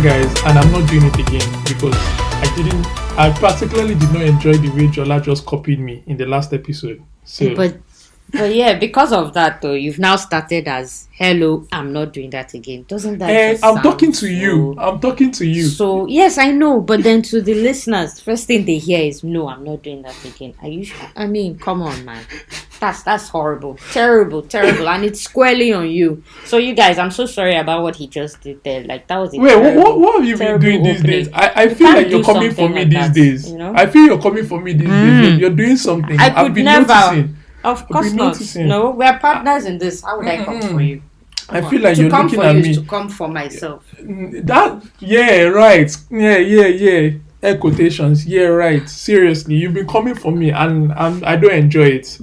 guys, and I'm not doing it again because I particularly did not enjoy the way Jola just copied me in the last episode. So, but yeah, because of that though, you've now started as hello, I'm not doing that again. Doesn't that just I'm sound talking to you. I'm talking to you. So yes, I know, but then to the listeners, first thing they hear is no, I'm not doing that again. Are you sure? I mean, come on, man. That's horrible. Terrible, and it's squarely on you. So you guys, I'm so sorry about what he just did there. Like that was a what have you been doing these days? I feel like you're coming for me these days. You know? I feel you're coming for me these days. You're doing something. I've been noticing. Of course not. No, we're partners in this. How would I come for you? I feel like you're looking at me. To come for myself. Right. Yeah. Air quotations. Yeah, right. Seriously, you've been coming for me, and I don't enjoy it.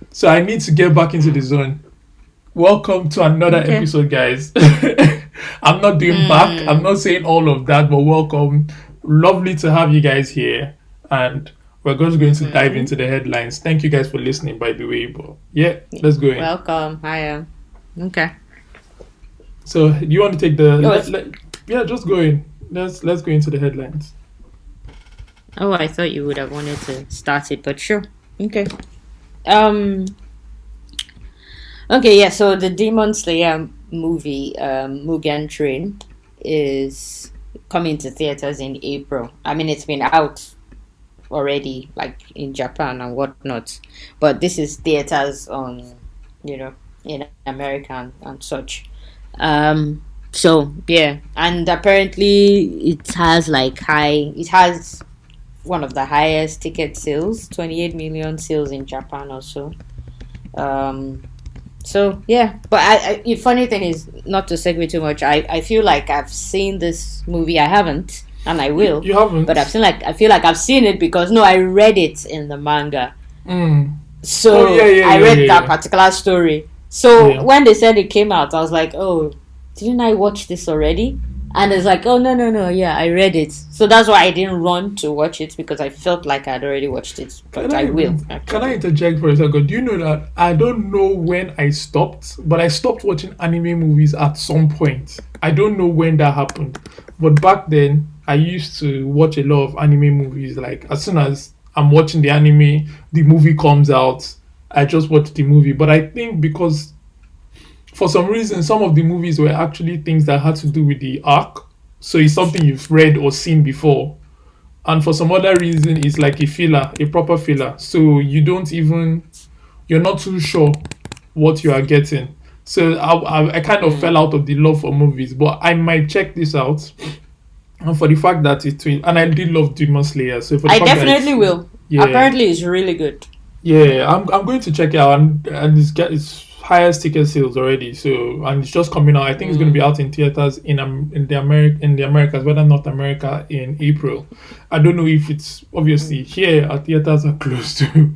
So I need to get back into the zone. Welcome to another episode, guys. I'm not doing back. I'm not saying all of that, but welcome. Lovely to have you guys here, and we're just going to dive into the headlines. Thank you guys for listening, by the way. But yeah, let's go in. Welcome. Hiya. Okay. So, do you want to take the? Just go in. Let's go into the headlines. Oh, I thought you would have wanted to start it, but sure. Okay. Okay. Yeah. So the Demon Slayer movie, Mugen Train, is coming to theaters in April. I mean, it's been out already, like in Japan and whatnot, but this is theaters on, in America and such. So yeah, and apparently it has one of the highest ticket sales, 28 million sales in Japan or so. So yeah, but the funny thing is, not to segue too much, I feel like I've seen this movie. I haven't, and I will. You haven't? But I feel like I've seen it because I read it in the manga. So I read that particular story. So when they said it came out, I was like, oh, didn't I watch this already? And it's like, oh, no, yeah, I read it. So that's why I didn't run to watch it, because I felt like I'd already watched it. But I will. Can I interject for a second? Do you know that I don't know when I stopped, but I stopped watching anime movies at some point. I don't know when that happened. But back then, I used to watch a lot of anime movies. Like, as soon as I'm watching the anime, the movie comes out, I just watch the movie. But I think because for some reason, some of the movies were actually things that had to do with the arc. So it's something you've read or seen before. And for some other reason, it's like a filler, a proper filler. So you're not too sure what you are getting. So I kind of fell out of the love for movies. But I might check this out. And for the fact that and I did love Demon Slayer. So for the I definitely will. Yeah. Apparently it's really good. Yeah, I'm going to check it out, and it's highest ticket sales already. So, and it's just coming out. I think it's going to be out in theaters in the Americas, whether North America, in April. I don't know if it's obviously here. Our theaters are closed too.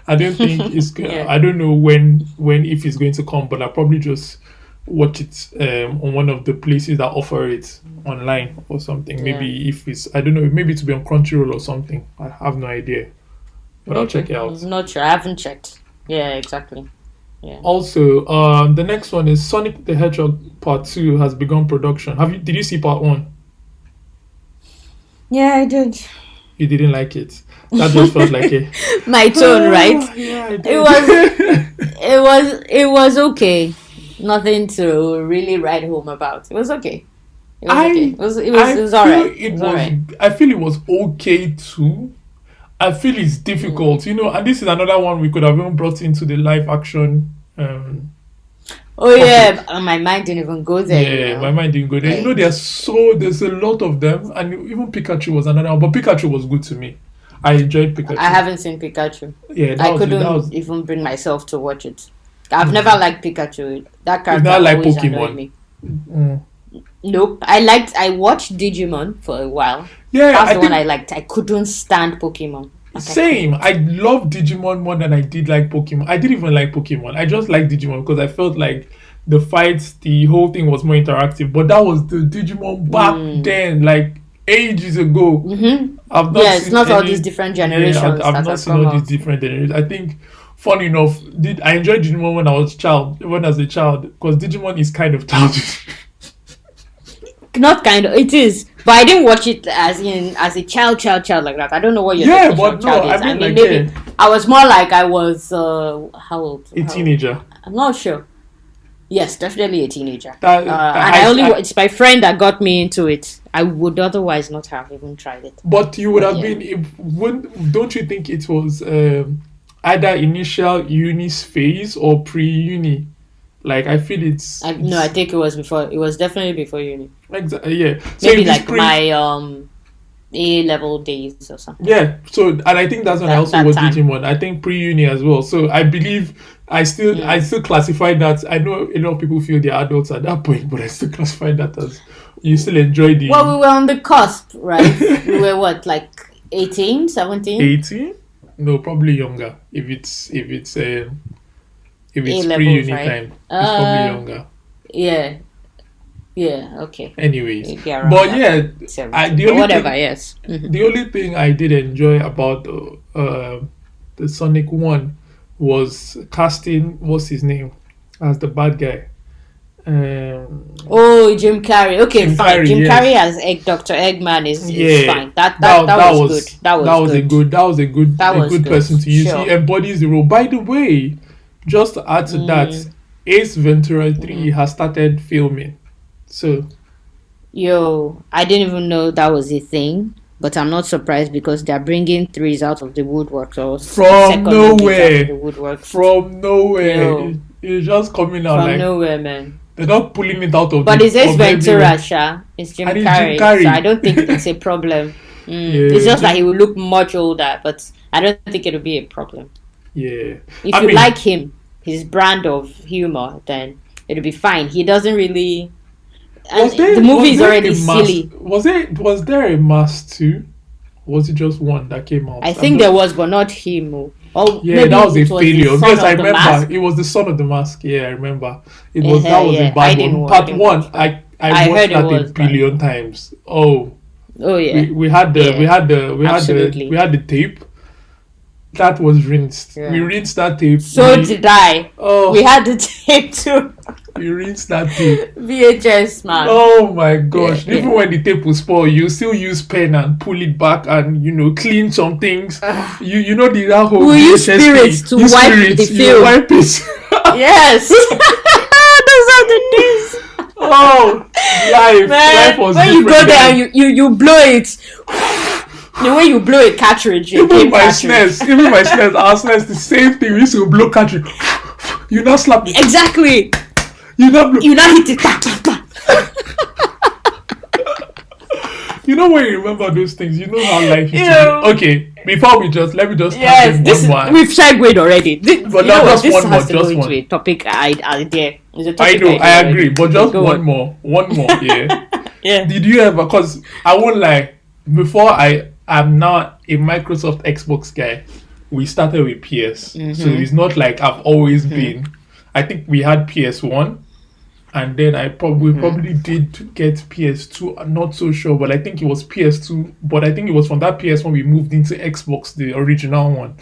I don't think it's. I don't know when if it's going to come, but I'll probably just watch it on one of the places that offer it online or something. Maybe if it's, I don't know, maybe to be on Crunchyroll or something. I have no idea. But I'll check it out. I'm not sure. I haven't checked. Yeah, exactly. Yeah. Also, the next one is Sonic the Hedgehog Part 2 has begun production. Did you see Part 1? Yeah, I did. You didn't like it? That just felt like a my tone, right? Yeah, I did. It was okay. Nothing to really write home about. It was okay. It was okay. It was alright. I feel it was okay too. I feel it's difficult, and this is another one we could have even brought into the live action. My mind didn't even go there. Yeah, my mind didn't go there. There's a lot of them, and even Pikachu was another one, but Pikachu was good to me. I enjoyed Pikachu. I haven't seen Pikachu. Yeah, I couldn't even bring myself to watch it. I've never liked Pikachu. That character always annoyed me. Nope. I watched Digimon for a while. Yeah, that's the one I liked. I couldn't stand Pokemon. Same. I love Digimon more than I did like Pokemon. I didn't even like Pokemon. I just liked Digimon because I felt like the fights, the whole thing was more interactive. But that was the Digimon back then, like ages ago. Mm-hmm. It's not all these different generations. Yeah, I've not seen all these different generations. I think, funny enough, I enjoyed Digimon when I was a child, because Digimon is kind of childish. not kind of. It is, but I didn't watch it as a child like that. I don't know what your Yeah, definition but of no, child is. I mean, like, maybe yeah, I was more like I was how old? a teenager. I'm not sure. Yes, definitely a teenager. And it's my friend that got me into it. I would otherwise not have even tried it. But you would have been. Don't you think it was either initial uni phase or pre-uni? Like I feel I think it was before. It was definitely before uni. Exactly. Yeah. So maybe like my A-level days or something. Yeah. So and I think that's when I also watched Digimon. I think pre-uni as well. So I believe I still classify that. I know a lot of people feel they're adults at that point, but I still classify that as you still enjoy the. Well, we were on the cusp, right? We were what, like 18, 17? 18? No, probably younger. If it's pre-uni right? time, it's probably younger. Yeah. Yeah. Okay. Anyways, but yeah, whatever. Yes. Mm-hmm. The only thing I did enjoy about the Sonic one was casting. What's his name as the bad guy? Jim Carrey. Okay, fine. Jim Carrey as Dr. Eggman is fine. That was good. That was a good person to use. Sure. He embodies the role. By the way, just to add to that, Ace Ventura 3 has started filming. So, I didn't even know that was a thing, but I'm not surprised because they're bringing threes out of the woodwork. So from nowhere, it's just coming out from nowhere, man. They're not pulling it out of. But it's Ace Ventura, Sha. It's Jim Carrey, so I don't think it's a problem. It's just that he will look much older, but I don't think it'll be a problem. Yeah, if you like him, his brand of humor, then it'll be fine. He doesn't really. The movie is already silly. Was there a mask too? Or was it just one that came out? I think there was, but not him. That was a failure. Yes, I remember. It was the Son of the Mask. Yeah, I remember. That was a bad one. Part one, I watched that a billion times. Oh yeah. We had the tape. That was rinsed. Yeah. We rinsed that tape. So did I. Oh, we had the tape too. We rinsed that tape. VHS, man. Oh my gosh! Yeah, even when the tape was spoiled, you still use pen and pull it back and clean some things. You know that whole. We use spirits to wipe the film. Wipe it. Yes. Those are the days. Oh, life was when different. You go there and you blow it. The way you blow a cartridge, even my SNES, our SNES, the same thing. We used to blow cartridge. You not slap it. Exactly. You not blow. You not hit it. You know when you remember those things, you know how life is. Okay, let me just we've segued already. But just this one has more, to go into a topic idea. I know, I agree, but just one more, yeah. Yeah. Did you ever? Because I won't lie. Before I'm not a Microsoft Xbox guy. We started with PS, so it's not like I've always been. I think we had PS1, and then I probably did get PS2. I'm not so sure, but I think it was PS2. But I think it was from that PS1 we moved into Xbox, the original one.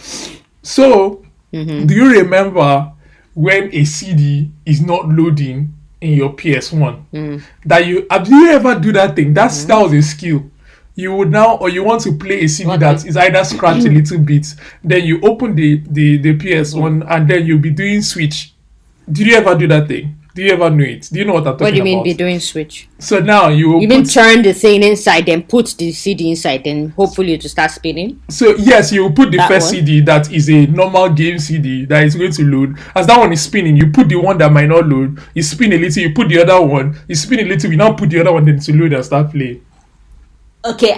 So, do you remember when a CD is not loading in your PS1? Did you ever do that thing? That was a skill. You would now, or you want to play a CD that is either scratched a little bit, then you open the PS1 and then you'll be doing switch. Did you ever do that thing? Do you ever know it? Do you know what I'm talking about? What do you mean be doing switch? So now you mean turn the thing inside, then put the CD inside, then hopefully it will start spinning? So yes, you will put the first CD that is a normal game CD that is going to load. As that one is spinning, you put the one that might not load, you spin a little, you put the other one, you spin a little, you now put the other one, then to load and start playing. Okay,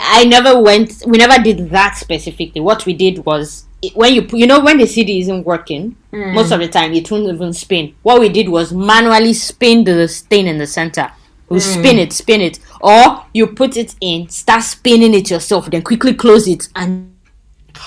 we never did that specifically. What we did was, when when the CD isn't working, most of the time it won't even spin. What we did was manually spin the thing in the center. You spin it. Or you put it in, start spinning it yourself, then quickly close it, and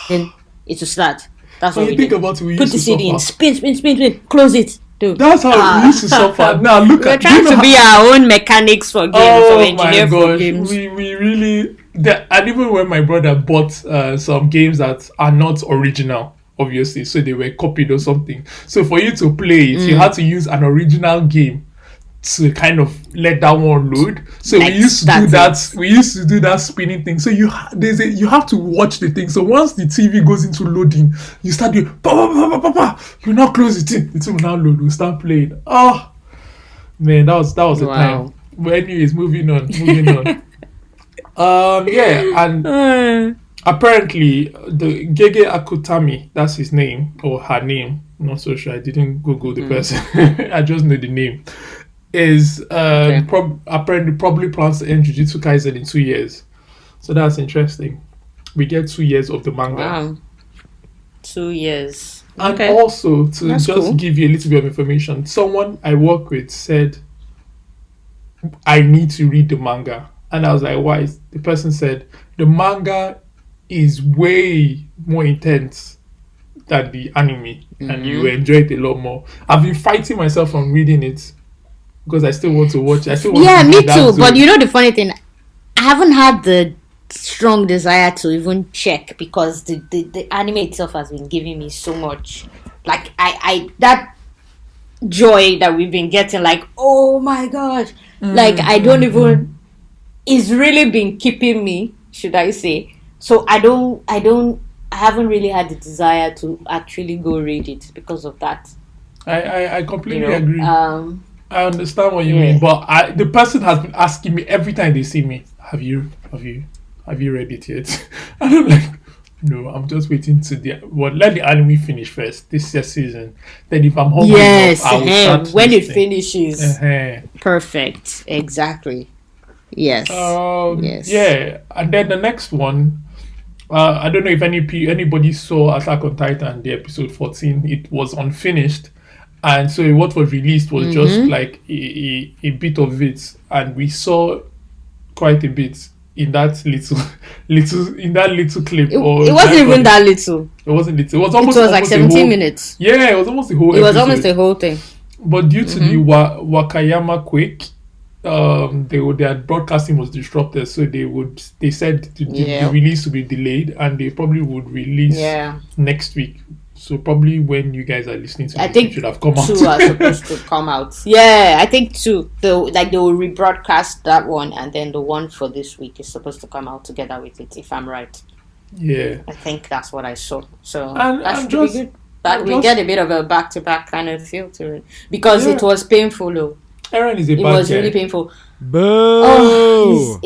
then it will start. That's what we did. Put the CD in, spin, close it. Dude. That's how we used to suffer. Now look at. We're trying to be our own mechanics for games, or engineer for games. We really. And even when my brother bought some games that are not original, obviously, so they were copied or something. So for you to play it, you had to use an original game to kind of let that one load. So Like, we used to do that's that. We used to do that spinning thing. So you have to watch the thing. So once the TV goes into loading, you start doing pa pa pa pa pa pa. You now close the thing. The thing will now load. We start playing. Oh man, that was the time. Wow. But anyways, moving on. Yeah, and apparently the Gege Akutami, that's his name or her name. I'm not so sure. I didn't Google the person. I just know the name. Is Okay. apparently probably plans to end Jujutsu Kaisen in 2 years. So that's interesting. We get 2 years of the manga. Wow. 2 years. And Okay. also, to That's just cool. give you a little bit of information, someone I work with said, I need to read the manga. And I was like, why? The person said, the manga is way more intense than the anime, and you enjoy it a lot more. I've been fighting myself from reading it because I still want to watch it. I still want Yeah, to be me in that too. zone. But you know the funny thing, I haven't had the strong desire to even check because the anime itself has been giving me so much. Like I that joy that we've been getting, like, oh my gosh. Like I don't even it's really been keeping me, should I say. So I haven't really had the desire to actually go read it because of that. I You completely know? agree. I understand what you Yeah. mean, but the person has been asking me every time they see me, have you read it yet? And I'm like, no, I'm just waiting to let the anime finish first this year season. Then if I'm hungry enough, Yes, I will start when it listening. finishes. Uh-huh. Perfect. Exactly. Yes. Yes. Yeah, and then the next one, I don't know if anybody saw Attack on Titan, the episode 14. It was unfinished, and so what was released was just like a bit of it, and we saw quite a bit in that little clip. It Or wasn't even that little. It wasn't little. It was It almost was like almost a 17 whole. minutes. Yeah, it was almost the whole It was episode. almost the whole thing. But due to the Wakayama quake, their broadcasting was disrupted, so they said the release would be delayed, and they probably would release next week. So probably when you guys are listening to I this, think it should have come out. 2 are supposed to come out. Yeah, I think 2. They will rebroadcast that one, and then the one for this week is supposed to come out together with it, if I'm right. Yeah, I think that's what I saw. So and that should just, be good. But we get a bit of a back-to-back kind of feel to it because it was painful, though. Eren is a It bad was guy. really painful. Boo! Oh,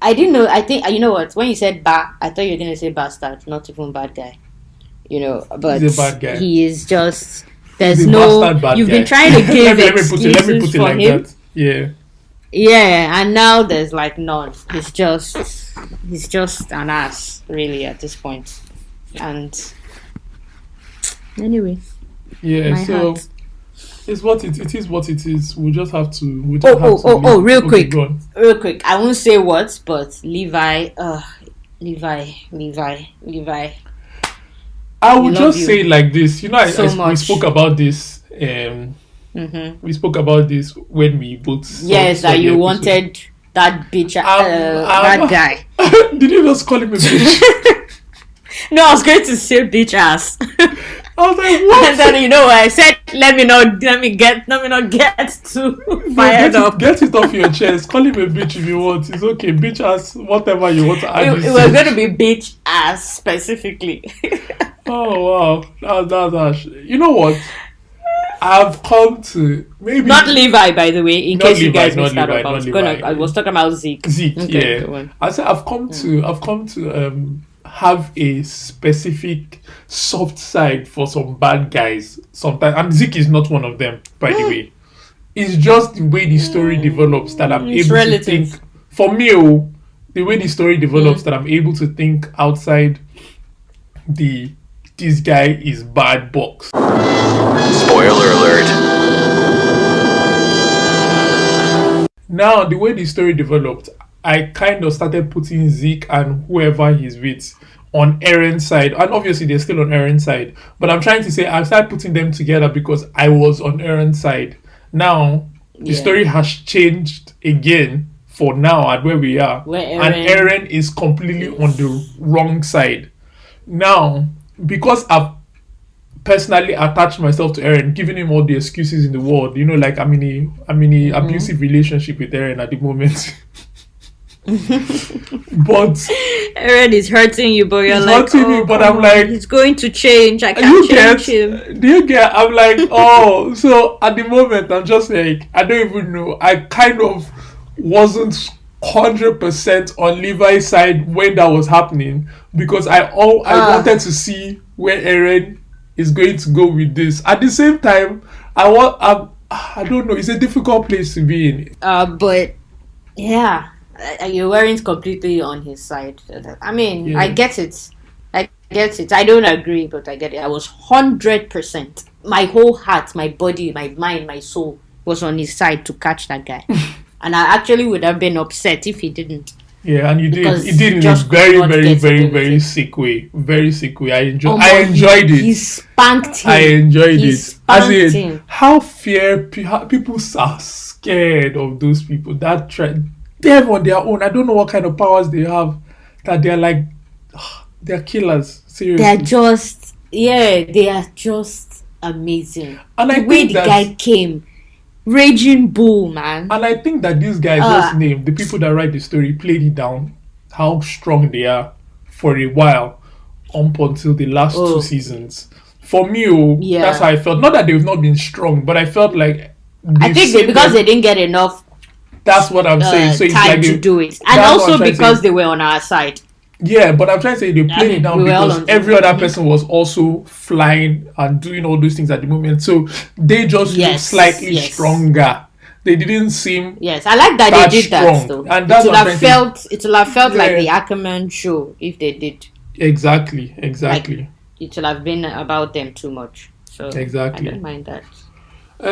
I didn't know. I think you know what? When you said I thought you were gonna say bastard, not even bad guy. You know, but He's a bad guy. he is just. There's He's a no. bastard bad You've guy. been trying to give let me excuses put it for like him. that. Yeah. Yeah, and now there's like none. He's just an ass, really, at this point. And anyway, Yeah. my So heart. it's what it is. What it is. We just have to. Real quick. Go on. Real quick, I won't say what, but Levi. I We would love just you say it like this. You know, so we much. spoke about this. We spoke about this when we both. Yes, saw that the you episode. wanted that bitch, that guy. Did you just call him a bitch? No, I was going to say bitch ass. I was like, what? And then you know what I said? Let me not get too fired up. Get it off your chest. Call him a bitch if you want. It's okay. Bitch ass, whatever you want to add. It was going to be bitch ass specifically. Oh wow, that's harsh. You know what? I've come to maybe Not Levi, by the way, in Not case you Levi, guys not missed out. Levi, I was not Levi. talking about Zeke. Zeke. Okay, go Yeah, on. I said I've come to have a specific soft side for some bad guys sometimes, and Zeke is not one of them, by the way. It's just the way the story develops that I'm It's able relative. to think. For me, the way the story develops that I'm able to think outside this guy is bad box. Spoiler alert. Now, the way the story developed, I kind of started putting Zeke and whoever he's with on Eren's side. And obviously, they're still on Eren's side. But I'm trying to say I started putting them together because I was on Eren's side. Now, the story has changed again for now at where we are. And Eren is completely on the wrong side. Now, because I've personally attached myself to Eren, giving him all the excuses in the world. You know, like I'm in a abusive relationship with Eren at the moment. But Aaron is hurting you, but you're he's like, hurting me. oh, But come I'm on, like, he's going to change. I you can't get? change him. Do you get? I'm like, oh, so at the moment, I'm just like, I don't even know. I kind of wasn't 100% on Levi's side when that was happening because I wanted to see where Eren is going to go with this. At the same time, I don't know. It's a difficult place to be in. But yeah, you weren't completely on his side. I mean, Yeah. I get it. I don't agree, but I get it. I was 100%. My whole heart, my body, my mind, my soul was on his side to catch that guy. And I actually would have been upset if he didn't. Yeah, and you did. Because It did in a just could very, not very, get very, away with very it. sick way. Very sick way. I Omo, enjoyed it. He spanked him. I enjoyed He it. As spanked in, him. how people are scared of those people that try. They're on their own. I don't know what kind of powers they have. That they're like, they're killers. Seriously. They are just amazing. And I The way think the that- guy came, raging bull, man. And I think that these guys, what's name, the people that write the story, played it down how strong they are for a while, up until the last two seasons. For me, Yeah. that's how I felt. Not that they've not been strong, but I felt like I think because they didn't get enough that's what I'm saying. So it's time like to do it, and that's what also I'm trying to because say. they were on our side. Yeah, but I'm trying to say they played it down we were all because on every the- other person was also flying and doing all those things at the moment. So they just look Yes, slightly yes. stronger. They didn't seem Yes, I like that That they did that strong. though. And that's it would what I'm have trying to- felt like Yeah. the Ackerman show if they did. exactly. It would have been about them too much. So Exactly. I don't mind that. They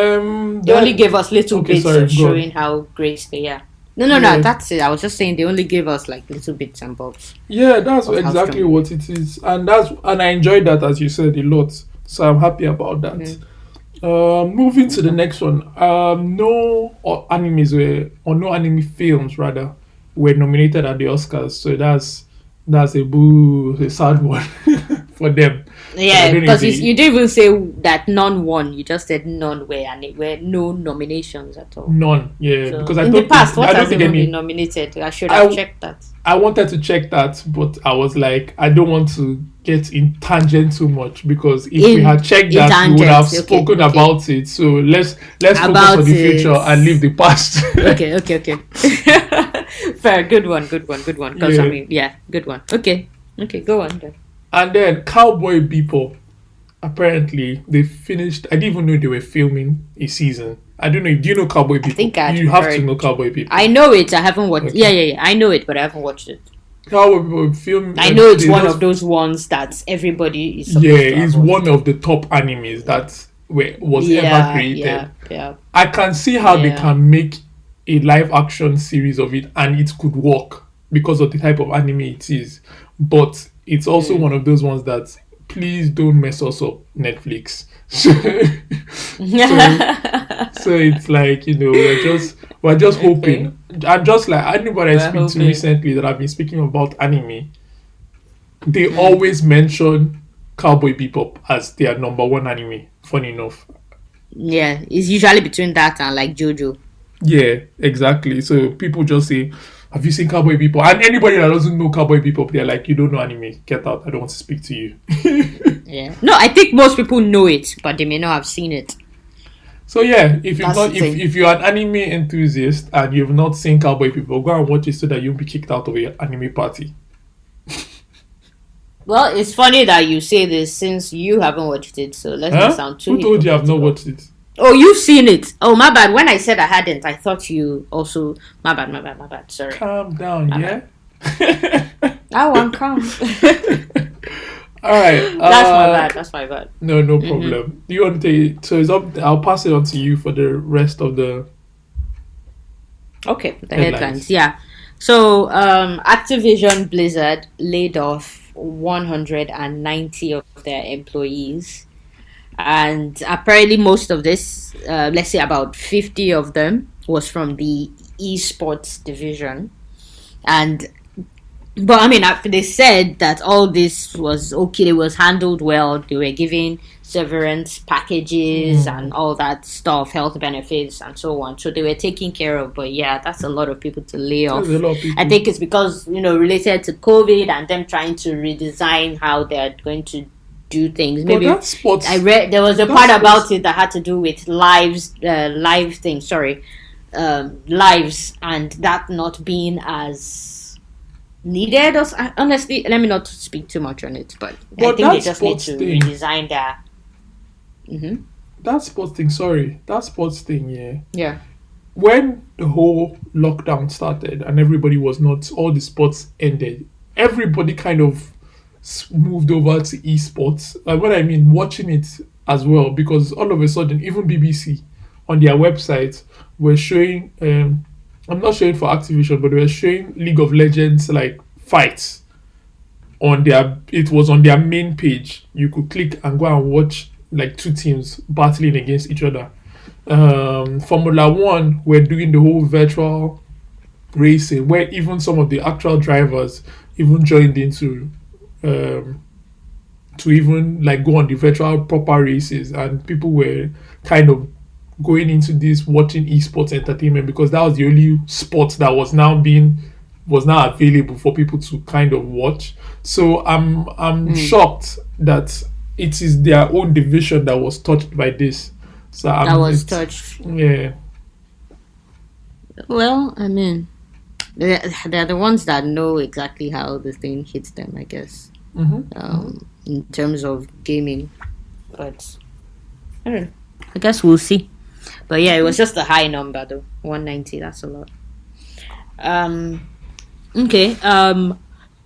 They only gave us little bits sorry, of go on. showing how great they are. No, Yeah. that's it. I was just saying they only gave us like little bits and bobs. Yeah, that's of how exactly strong. what it is, and I enjoyed that, as you said, a lot. So I'm happy about that. Moving to the next one. No anime films rather were nominated at the Oscars. So that's a sad one for them. I Yeah, don't because even- you didn't even say that none won. You just said none were, and it were no nominations at all. None. Yeah, So, because I in don't the past, what I don't has think even any. been nominated? I should I have w- checked that. I wanted to check that, but I was like, I don't want to get in tangent too much because if we In- had checked in that, we would have tangent, okay, spoken okay. about it. So let's focus About on the it. future and leave the past. Okay. Fair, good one. Because Yeah. I mean, yeah, good one. Okay, go on then. And then Cowboy Bebop. Apparently, they finished. I didn't even know they were filming a season. I don't know. Do you know Cowboy Bebop? think I'd you have to heard- know Cowboy Bebop. I know it. I haven't watched. Okay. Yeah. I know it, but I haven't watched it. Cowboy Bebop film. I know it's they one just- of those ones that everybody is. Supposed Yeah, to have it's watched. one of the top animes that was ever created. Yeah. I can see how they Yeah. can make a live action series of it and it could work because of the type of anime it is. But it's also one of those ones that please don't mess us up, Netflix. So it's like, we're just hoping. I'm just like anybody I We're speak to hoping. recently that I've been speaking about anime, they always mention Cowboy Bebop as their number one anime. Funny enough. Yeah, it's usually between that and like JoJo. Yeah, exactly. So people just say, have you seen Cowboy Bebop? And anybody that doesn't know Cowboy Bebop, they're like, you don't know anime. Get out. I don't want to speak to you. Yeah. No, I think most people know it, but they may not have seen it. So yeah, if That's the thing. if you're an anime enthusiast and you've not seen Cowboy Bebop, go and watch it so that you won't be kicked out of your anime party. Well, it's funny that you say this since you haven't watched it, so let's not sound too Who told you I've not hypocritical. watched it? Oh, you've seen it. Oh, my bad. When I said I hadn't, I thought you also. My bad. Sorry. Calm down, yeah? That one comes. Alright. That's my bad. No problem. Do you want to take it? So it's up. I'll pass it on to you for the rest of the. Okay, the Headlines. headlines. Yeah. So, Activision Blizzard laid off 190 of their employees. And apparently most of this, let's say about 50 of them, was from the esports division. But I mean, they said that all this was okay, it was handled well, they were giving severance packages and all that stuff, health benefits and so on. So they were taken care of. But yeah, that's a lot of people to lay off. There's a lot of people. I think it's because, related to COVID and them trying to redesign how they're going to do things. But Maybe that's sports. I read there was a part about it that had to do with lives, lives, and that not being as needed. Honestly, let me not speak too much on it, but I think they just need to redesign their. That sports thing. Sorry, that sports thing. Yeah. Yeah. When the whole lockdown started and everybody was not, all the sports ended, everybody kind of moved over to esports. Like what I mean, watching it as well, because all of a sudden, even BBC on their website were showing. I'm not showing for Activision, but they were showing League of Legends like fights on their. It was on their main page. You could click and go and watch like two teams battling against each other. Formula One were doing the whole virtual racing, where even some of the actual drivers even joined into to even like go on the virtual proper races, and people were kind of going into this watching esports entertainment because that was the only sport that was now available for people to kind of watch. So I'm shocked that it is their own division that was touched by this. So that was touched. Yeah. Well, I mean, they're the ones that know exactly how the thing hits them, I guess. In terms of gaming, but I don't know. I guess we'll see. But yeah, it was just a high number though. 190. That's a lot. Okay.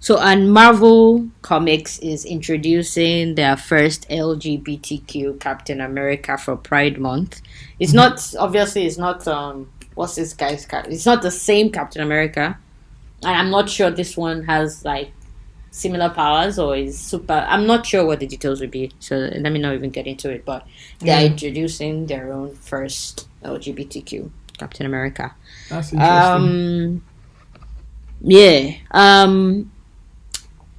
So, and Marvel Comics is introducing their first LGBTQ Captain America for Pride Month. It's not, obviously, it's not, what's this guy's it's not the same Captain America. And I'm not sure this one has, like, similar powers or is super. I'm not sure what the details would be. So, let me not even get into it. But they're introducing their own first LGBTQ Captain America. That's interesting.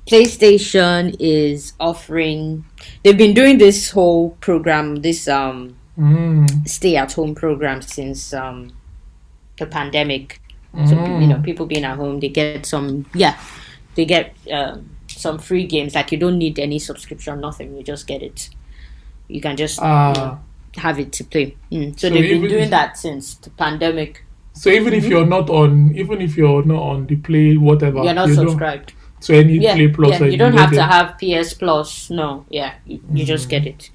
PlayStation is offering. They've been doing this whole program, this stay-at-home program since the pandemic. So people being at home, they get some free games. Like you don't need any subscription, nothing. You just get it. You can just have it to play. So they've been doing that since the pandemic. So even if you're not on the Play whatever, you're not subscribed to any Play Plus. You don't have to have PS Plus. No, you just get it.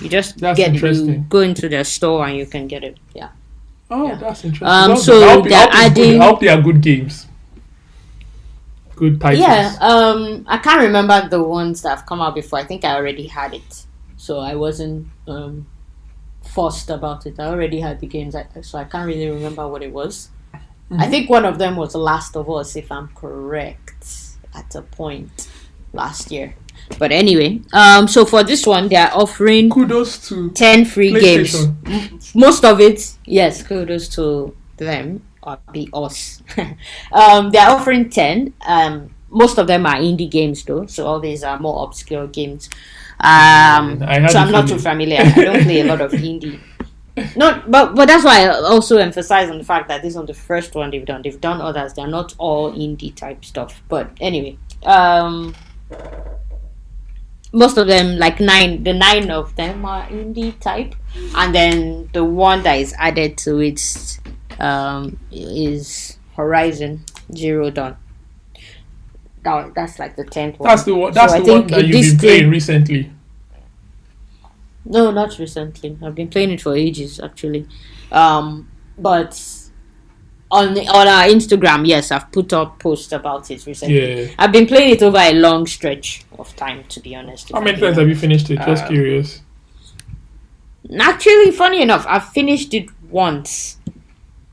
You just you go into their store and you can get it. Yeah. Oh, that's interesting. So they're adding. I hope they are good games. Good titles. Yeah. I can't remember the ones that have come out before. I think I already had it, so I wasn't fussed about it. I already had the games, so I can't really remember what it was. I think one of them was Last of Us, if I'm correct, at a point last year. But anyway, so for this one, they are offering kudos to 10 free games. Most of it, yes, kudos to them, or be us. They are offering 10. Most of them are indie games, though, so all these are more obscure games. So I'm not too familiar. I don't play a lot of indie. But that's why I also emphasize on the fact that this is not the first one they've done. They've done others. They're not all indie type stuff. But anyway, most of them, like 9 of them are indie type, and then the one that is added to it is Horizon Zero Dawn. That's like the 10th one. That's the one. That's the one that you've been playing recently. No, not recently. I've been playing it for ages, actually. But on our Instagram, yes, I've put up posts about it recently. Yeah. I've been playing it over a long stretch of time, to be honest. How many times have you finished it? Just curious. Actually, funny enough, I've finished it once.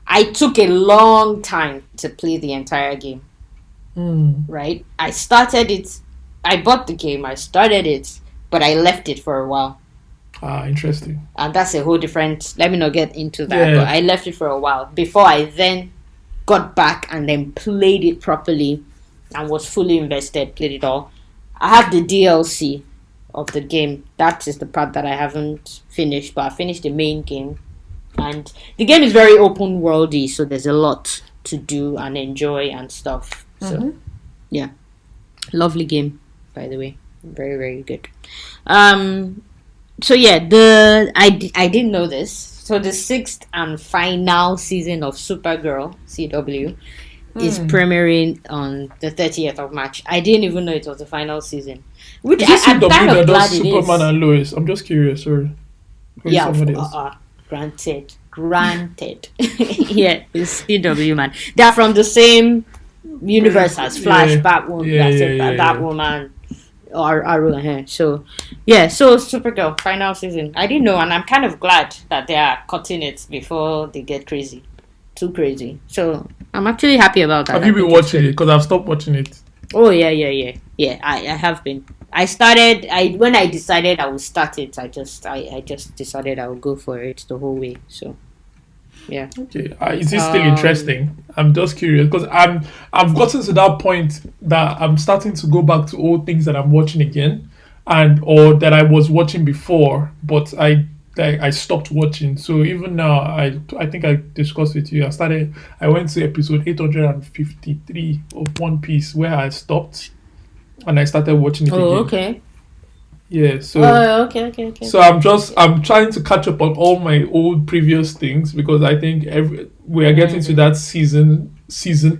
I took a long time to play the entire game. Right? I started it. I bought the game. I started it, but I left it for a while. Interesting. And that's a whole different. Let me not get into that. But I left it for a while before I then got back and then played it properly and was fully invested. Played it all. I have the DLC of the game. That is the part that I haven't finished, but I finished the main game. And the game is very open worldy, so there's a lot to do and enjoy and stuff. So yeah. Lovely game, by the way. Very, very good. So yeah, I didn't know this. So the 6th and final season of Supergirl CW is premiering on the 30th of March. I didn't even know it was the final season. Which Is this I'm CW kind that of glad does it Superman is. and Lois? I'm just curious, sorry. Or is Yeah, somebody else? granted. Yeah, it's CW, man. They're from the same universe as Flash, Yeah. Batwoman, Yeah. Batwoman, or Arrow. So yeah, so Supergirl final season. I didn't know, and I'm kind of glad that they are cutting it before they get too crazy. So I'm actually happy about that. Have you been watching it? Because I've stopped watching it. Oh yeah. I have been. When I decided I would start it. I just decided I would go for it the whole way. So yeah. Okay, is it still interesting? I'm just curious because I've gotten to that point that I'm starting to go back to old things that I'm watching again, or that I was watching before, but I stopped watching. So even now, I think I discussed with you. I went to episode 853 of One Piece where I stopped, and I started watching it again. Oh, okay. Yeah, so Okay. so I'm trying to catch up on all my old previous things because I think we are getting to that season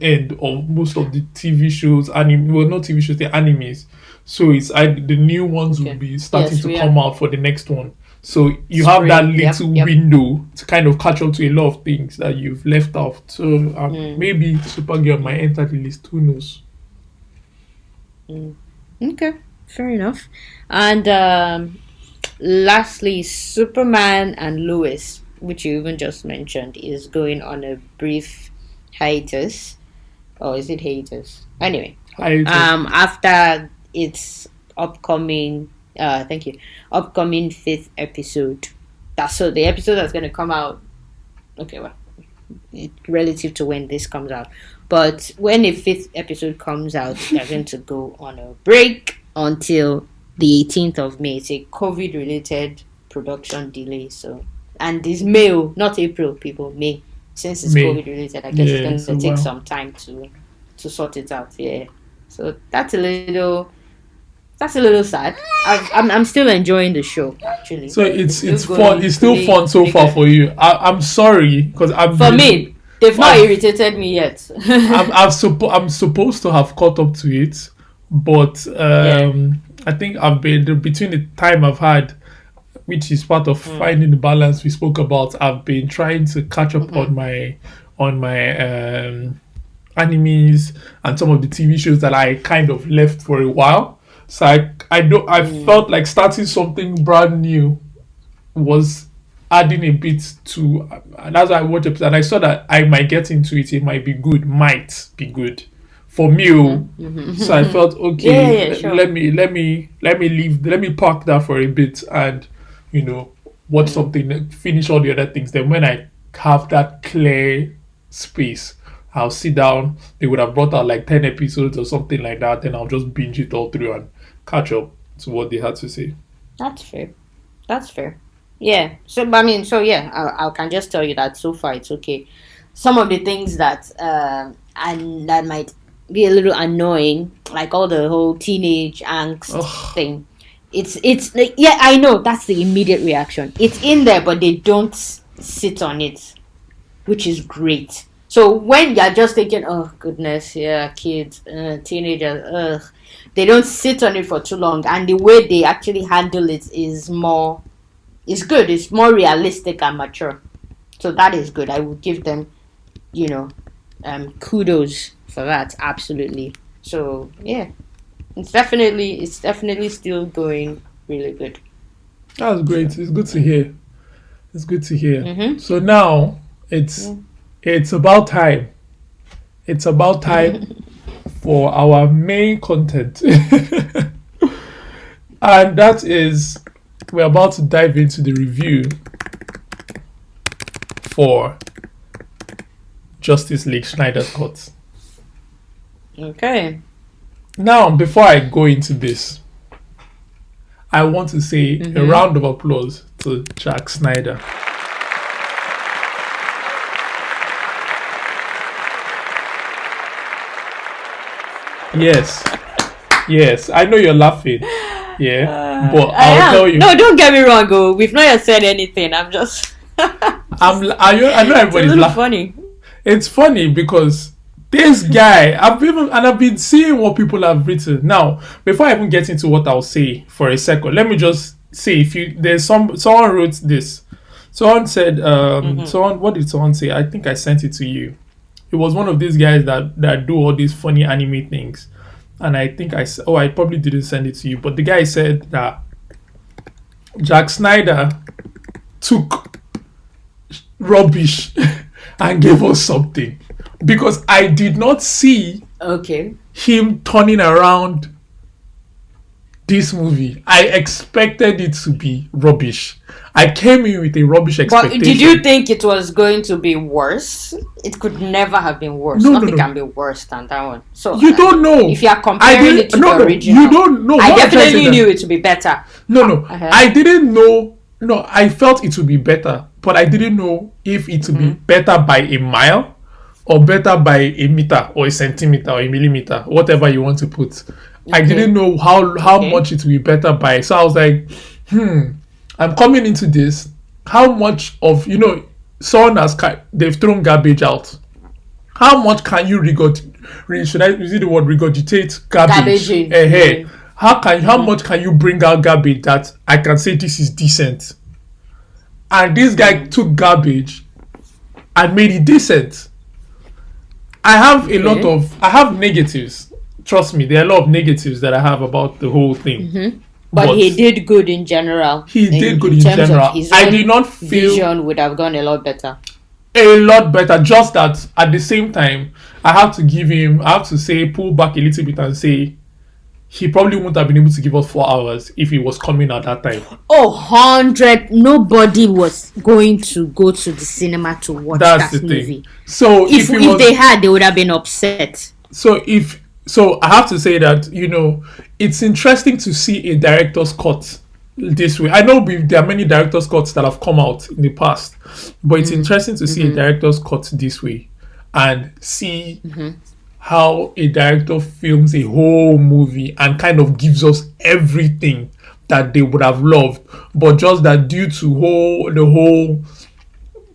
end of most of the TV shows, not TV shows, the animes. So the new ones will be starting to come out for the next one. So you have that little window to kind of catch up to a lot of things that you've left out. So maybe Supergirl might enter the list. Who knows? Okay, fair enough. And lastly, Superman and Lois, which you even just mentioned, is going on a brief hiatus. Or is it hiatus? Anyway, after its upcoming, upcoming 5th episode. So the episode that's going to come out. Okay, well, relative to when this comes out. But when the 5th episode comes out, they're going to go on a break until the 18th of May. It's a COVID-related production delay. So, and it's May, not April, people. May. Since it's COVID-related, I guess it's going to take some time to sort it out. Yeah. So that's a little sad. I'm still enjoying the show, actually. So it's fun. It's still fun so far for you. I'm sorry because me. They've not irritated me yet. I'm supposed to have caught up to it, but I think I've been between the time I've had, which is part of finding the balance we spoke about. I've been trying to catch up on my animes and some of the TV shows that I kind of left for a while. So I felt like starting something brand new was adding a bit to, and that's why I watched it, and I saw that I might get into it. It might be good for me. So I felt okay. Sure. Let me park that for a bit and watch something, finish all the other things. Then when I have that clear space, I'll sit down. They would have brought out like 10 episodes or something like that. Then I'll just binge it all through and catch up to what they had to say. That's fair. Yeah. I can just tell you that so far it's okay. Some of the things that and that might be a little annoying, like all the whole teenage angst thing. It's like, yeah, I know that's the immediate reaction. It's in there, but they don't sit on it, which is great. So when you're just thinking, oh goodness, yeah, kids, teenagers, they don't sit on it for too long, and the way they actually handle it is good. It's more realistic and mature. So that is good. I would give them, kudos for that. Absolutely. So yeah, it's definitely still going really good. That's great. It's good to hear. Mm-hmm. So now it's about time. It's about time for our main content. And that is, we're about to dive into the review for Justice League Snyder's Cut. Okay. Now, before I go into this, I want to say a round of applause to Zack Snyder. Yes, I know you're laughing. Yeah, but I'll tell you. No, don't get me wrong. Oh, we've not yet said anything. I'm just. I know everybody's laughing. Funny. It's funny because this guy, I've been seeing what people have written. Now, before I even get into what I'll say for a second, let me just say someone wrote this. Someone said, what did someone say? I think I sent it to you. It was one of these guys that do all these funny anime things. And I think I probably didn't send it to you, but the guy said that Zack Snyder took rubbish and gave us something, because I did not see him turning around this movie. I expected it to be rubbish. I came in with a rubbish expectation. But did you think it was going to be worse? It could never have been worse. Nothing can be worse than that one. So you don't know. If you are comparing it to the original, you don't know. I definitely knew it would be better. No. I didn't know. No, I felt it would be better, but I didn't know if it would be better by a mile or better by a meter or a centimeter or a millimeter, whatever you want to put. I didn't know how much it would be better by. So I was like, I'm coming into this. How much of, they've thrown garbage out. How much can you should I use the word regurgitate garbage? How much can you bring out garbage that I can say this is decent? And this guy took garbage and made it decent. I have negatives. Trust me, there are a lot of negatives that I have about the whole thing. But he did good in general. He did good in general. I did not feel vision would have gone a lot better. A lot better. Just that at the same time, I have to say, pull back a little bit and say, he probably wouldn't have been able to give us 4 hours if he was coming at that time. 100. Nobody was going to go to the cinema to watch that movie. So if they had, they would have been upset. So I have to say that, it's interesting to see a director's cut this way. I know there are many director's cuts that have come out in the past, but it's interesting to see a director's cut this way and see how a director films a whole movie and kind of gives us everything that they would have loved, but just that due to the whole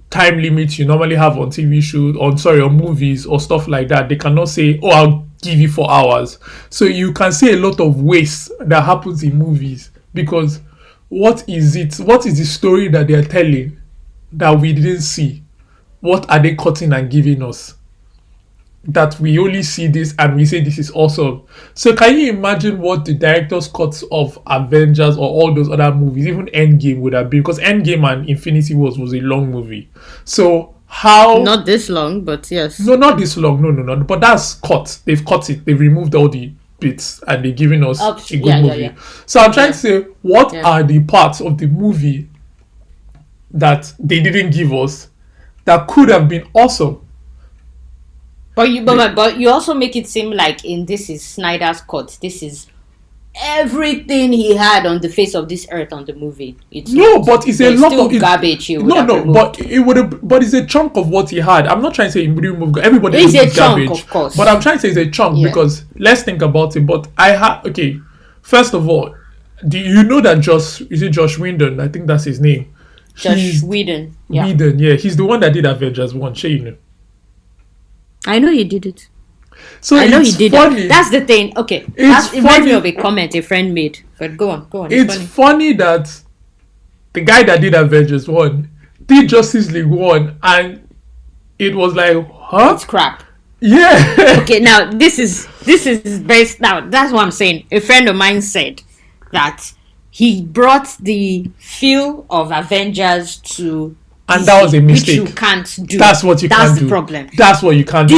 time limit you normally have on TV shows, on movies or stuff like that, they cannot say, I'll give you 4 hours. So you can see a lot of waste that happens in movies, because what is the story that they are telling that we didn't see? What are they cutting and giving us that we only see this and we say this is awesome? So can you imagine what the director's cuts of Avengers or all those other movies, even Endgame, would have been? Because Endgame and Infinity Wars was a long movie. So how... Not this long, but yes. No, not this long. No. But that's cut. They've cut it. They've removed all the bits and they're giving us a good movie. Yeah. So I'm trying to say, what are the parts of the movie that they didn't give us that could have been awesome? But you also make it seem like this is Snyder's cut. This is everything he had on the face of this earth on the movie. But it's a lot of garbage. But it's a chunk of what he had. I'm not trying to say he removed everybody. It's a garbage, chunk, of course. But I'm trying to say it's a chunk because let's think about it. But first of all, do you know that Josh Whedon? I think that's his name. Josh Whedon. Yeah. Whedon, yeah, he's the one that did Avengers 1. Sure, you know. I know he did it. So I know he did funny. it. That's the thing. Okay. It reminds me of a comment a friend made. But go on. It's funny that the guy that did Avengers 1 did Justice League 1 and it was like, huh? It's crap. Yeah. Okay, now this is based now. That's what I'm saying. A friend of mine said that he brought the feel of Avengers to, and that was a mistake. Which you can't do. That's what you can't do. That's the problem. That's what you can't do.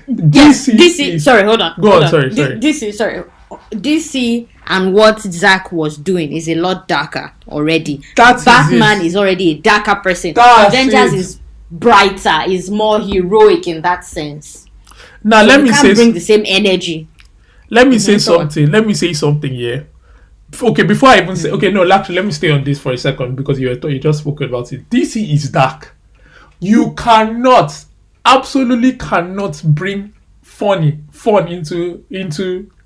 DC. Sorry, hold on. Go on. Sorry. DC and what Zack was doing is a lot darker already. Batman is already a darker person. Avengers is brighter, is more heroic in that sense. Now let me say, bring the same energy. Let me say something. Let me say something here. Okay, before I even say, okay, no, actually, let me stay on this for a second because you just spoke about it. DC is dark. You cannot, absolutely cannot bring fun into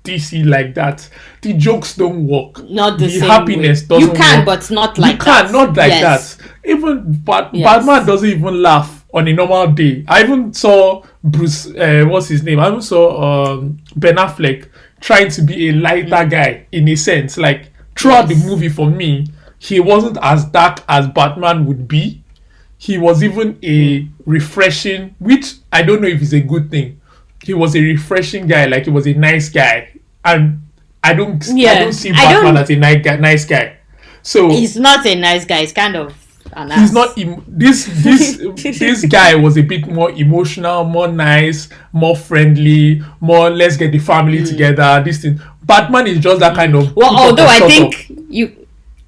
DC like that. The jokes don't work. Not the same happiness way. doesn't You can, work. but not like you can, that. not like Yes. that. Even Yes. Batman doesn't even laugh on a normal day. I even saw Bruce, what's his name? I even saw Ben Affleck trying to be a lighter guy in a sense. Like throughout Yes. the movie, for me, he wasn't as dark as Batman would be. He was even a refreshing, which I don't know if it's a good thing. He was a refreshing guy, like he was a nice guy, and I don't see Batman as a nice guy. So He's not a nice guy. He's kind of an ass. he's not this guy was a bit more emotional, more nice, more friendly, more let's get the family together. This thing. Batman is just that kind of. Well, although I think you.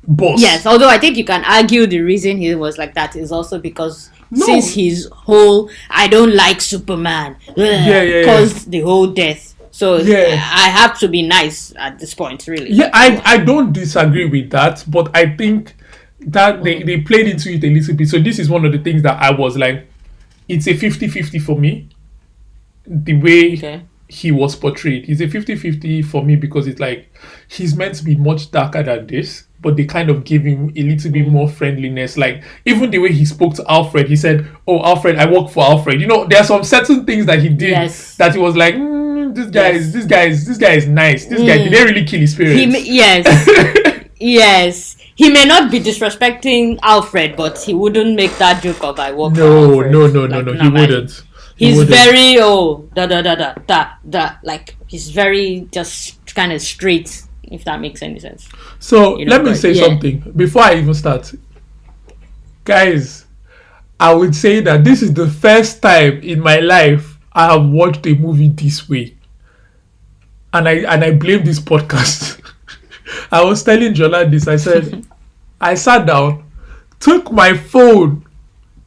Boss. Yes, although I think you can argue the reason he was like that is also because No. since his whole I don't like Superman caused the whole death. So Yeah. I have to be nice at this point, really. Yeah, I don't disagree with that, but I think that they played into it a little bit. So this is one of the things that I was like, it's a 50-50 for me. The way he was portrayed. It's a 50-50 for me because it's like he's meant to be much darker than this, but they kind of gave him a little bit more friendliness. Like even the way he spoke to Alfred, he said, "Oh, Alfred, I work for Alfred." You know, there are some certain things that he did that he was like, "This guy is nice. This guy, did they really kill his parents?" Yes. He may not be disrespecting Alfred, but he wouldn't make that joke of I work for Alfred. No. He wouldn't. He's very like he's very just kind of straight, if that makes any sense. So let me say something before I even start, guys. I would say that this is the first time in my life I have watched a movie this way, and I blame this podcast. I was telling Jola this. I said I sat down, took my phone,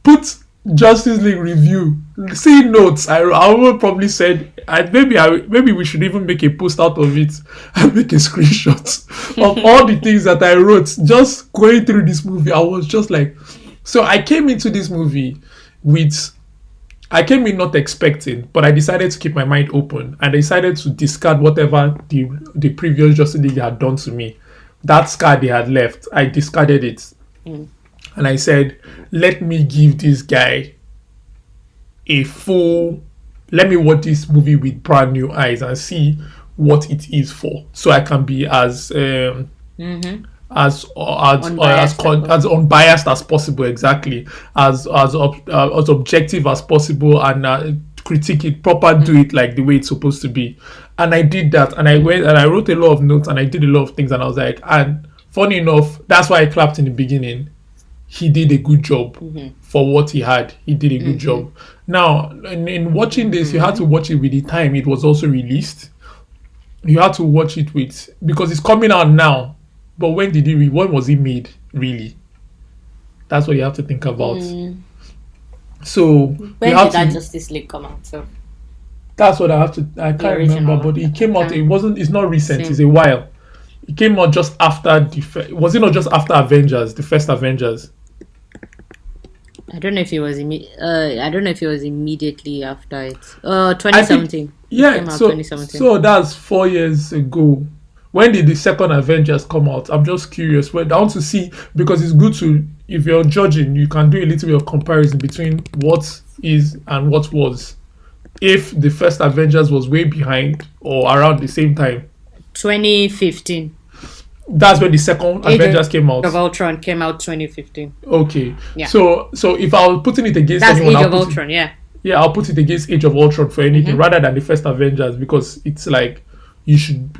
put Justice League review, see notes. I will probably said maybe we should even make a post out of it and make a screenshot of all the things that I wrote just going through this movie. I was just like, so I came into this movie not expecting, but I decided to keep my mind open and I decided to discard whatever the previous Justice League had done to me. That scar they had left, I discarded it. And I said, let me give this guy let me watch this movie with brand new eyes and see what it is for. So I can be as unbiased as possible, exactly. As objective as possible and critique it proper, do it like the way it's supposed to be. And I did that and I went and I wrote a lot of notes and I did a lot of things and I was like, and funny enough, that's why I clapped in the beginning. He did a good job for what he had. He did a good job. Now, in watching this, you had to watch it with the time it was also released. You had to watch it with, because it's coming out now. But when was it made, really? That's what you have to think about. So when did that Justice League come out? So that's what I can't remember, but it came out. It's not recent. It's a while. It came out just after was it not just after Avengers, the first Avengers? I don't know if it was immediately after it. 2017. So that's 4 years ago. When did the second Avengers come out? I'm just curious. Well, I want to see, because it's good to, if you're judging, you can do a little bit of comparison between what is and what was. If the first Avengers was way behind or around the same time. 2015. That's when the second Avengers came out. Age of Ultron came out 2015. Okay. Yeah. So if I was putting it against anyone, Age of Ultron, yeah, I'll put it against Age of Ultron for anything rather than the first Avengers, because it's like you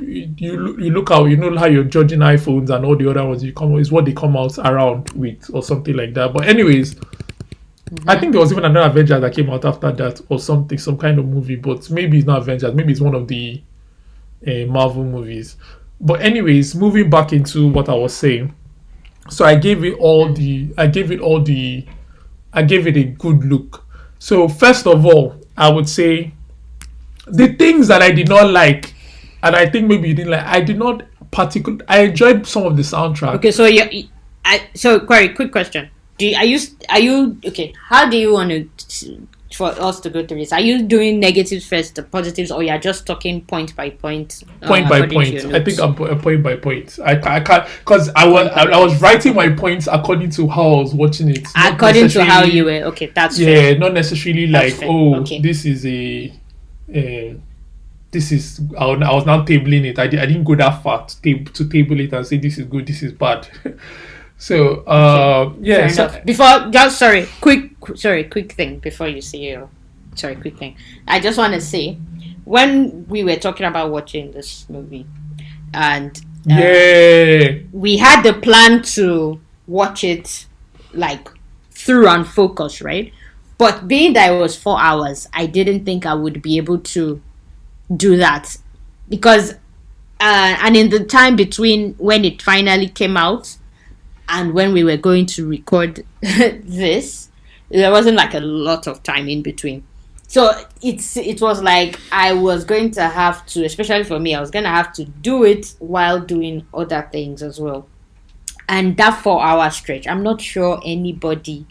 look how how you're judging iPhones and all the other ones is what they come out around with or something like that. But anyways, I think there was even another Avengers that came out after that or something, some kind of movie, but maybe it's not Avengers, maybe it's one of the Marvel movies. But anyways, moving back into what I was saying, so I gave it a good look. So first of all, I would say the things that I did not like, and I think maybe you didn't like, I did not particular. I enjoyed some of the soundtrack. Okay, so so Corey, quick question. Are you okay? How do you want to for us to go through this? Are you doing negatives first, the positives, or you are just talking point by point? Point by point. I think I'm point by point. I can't because I was writing my points according to how I was watching it. According to how you were. Okay, that's fair. Not necessarily That's like fair. this is this is I was now tabling it. I didn't go that far to table it and say this is good, this is bad. So Fair enough. Before just quick thing before you say your quick thing. I just want to say when we were talking about watching this movie and we had the plan to watch it like through and focus, right? But being that it was 4 hours, I didn't think I would be able to do that because and in the time between when it finally came out and when we were going to record this, there wasn't like a lot of time in between. So it was like I was going to have to, especially for me, I was going to have to do it while doing other things as well. And that 4 hour stretch, I'm not sure anybody,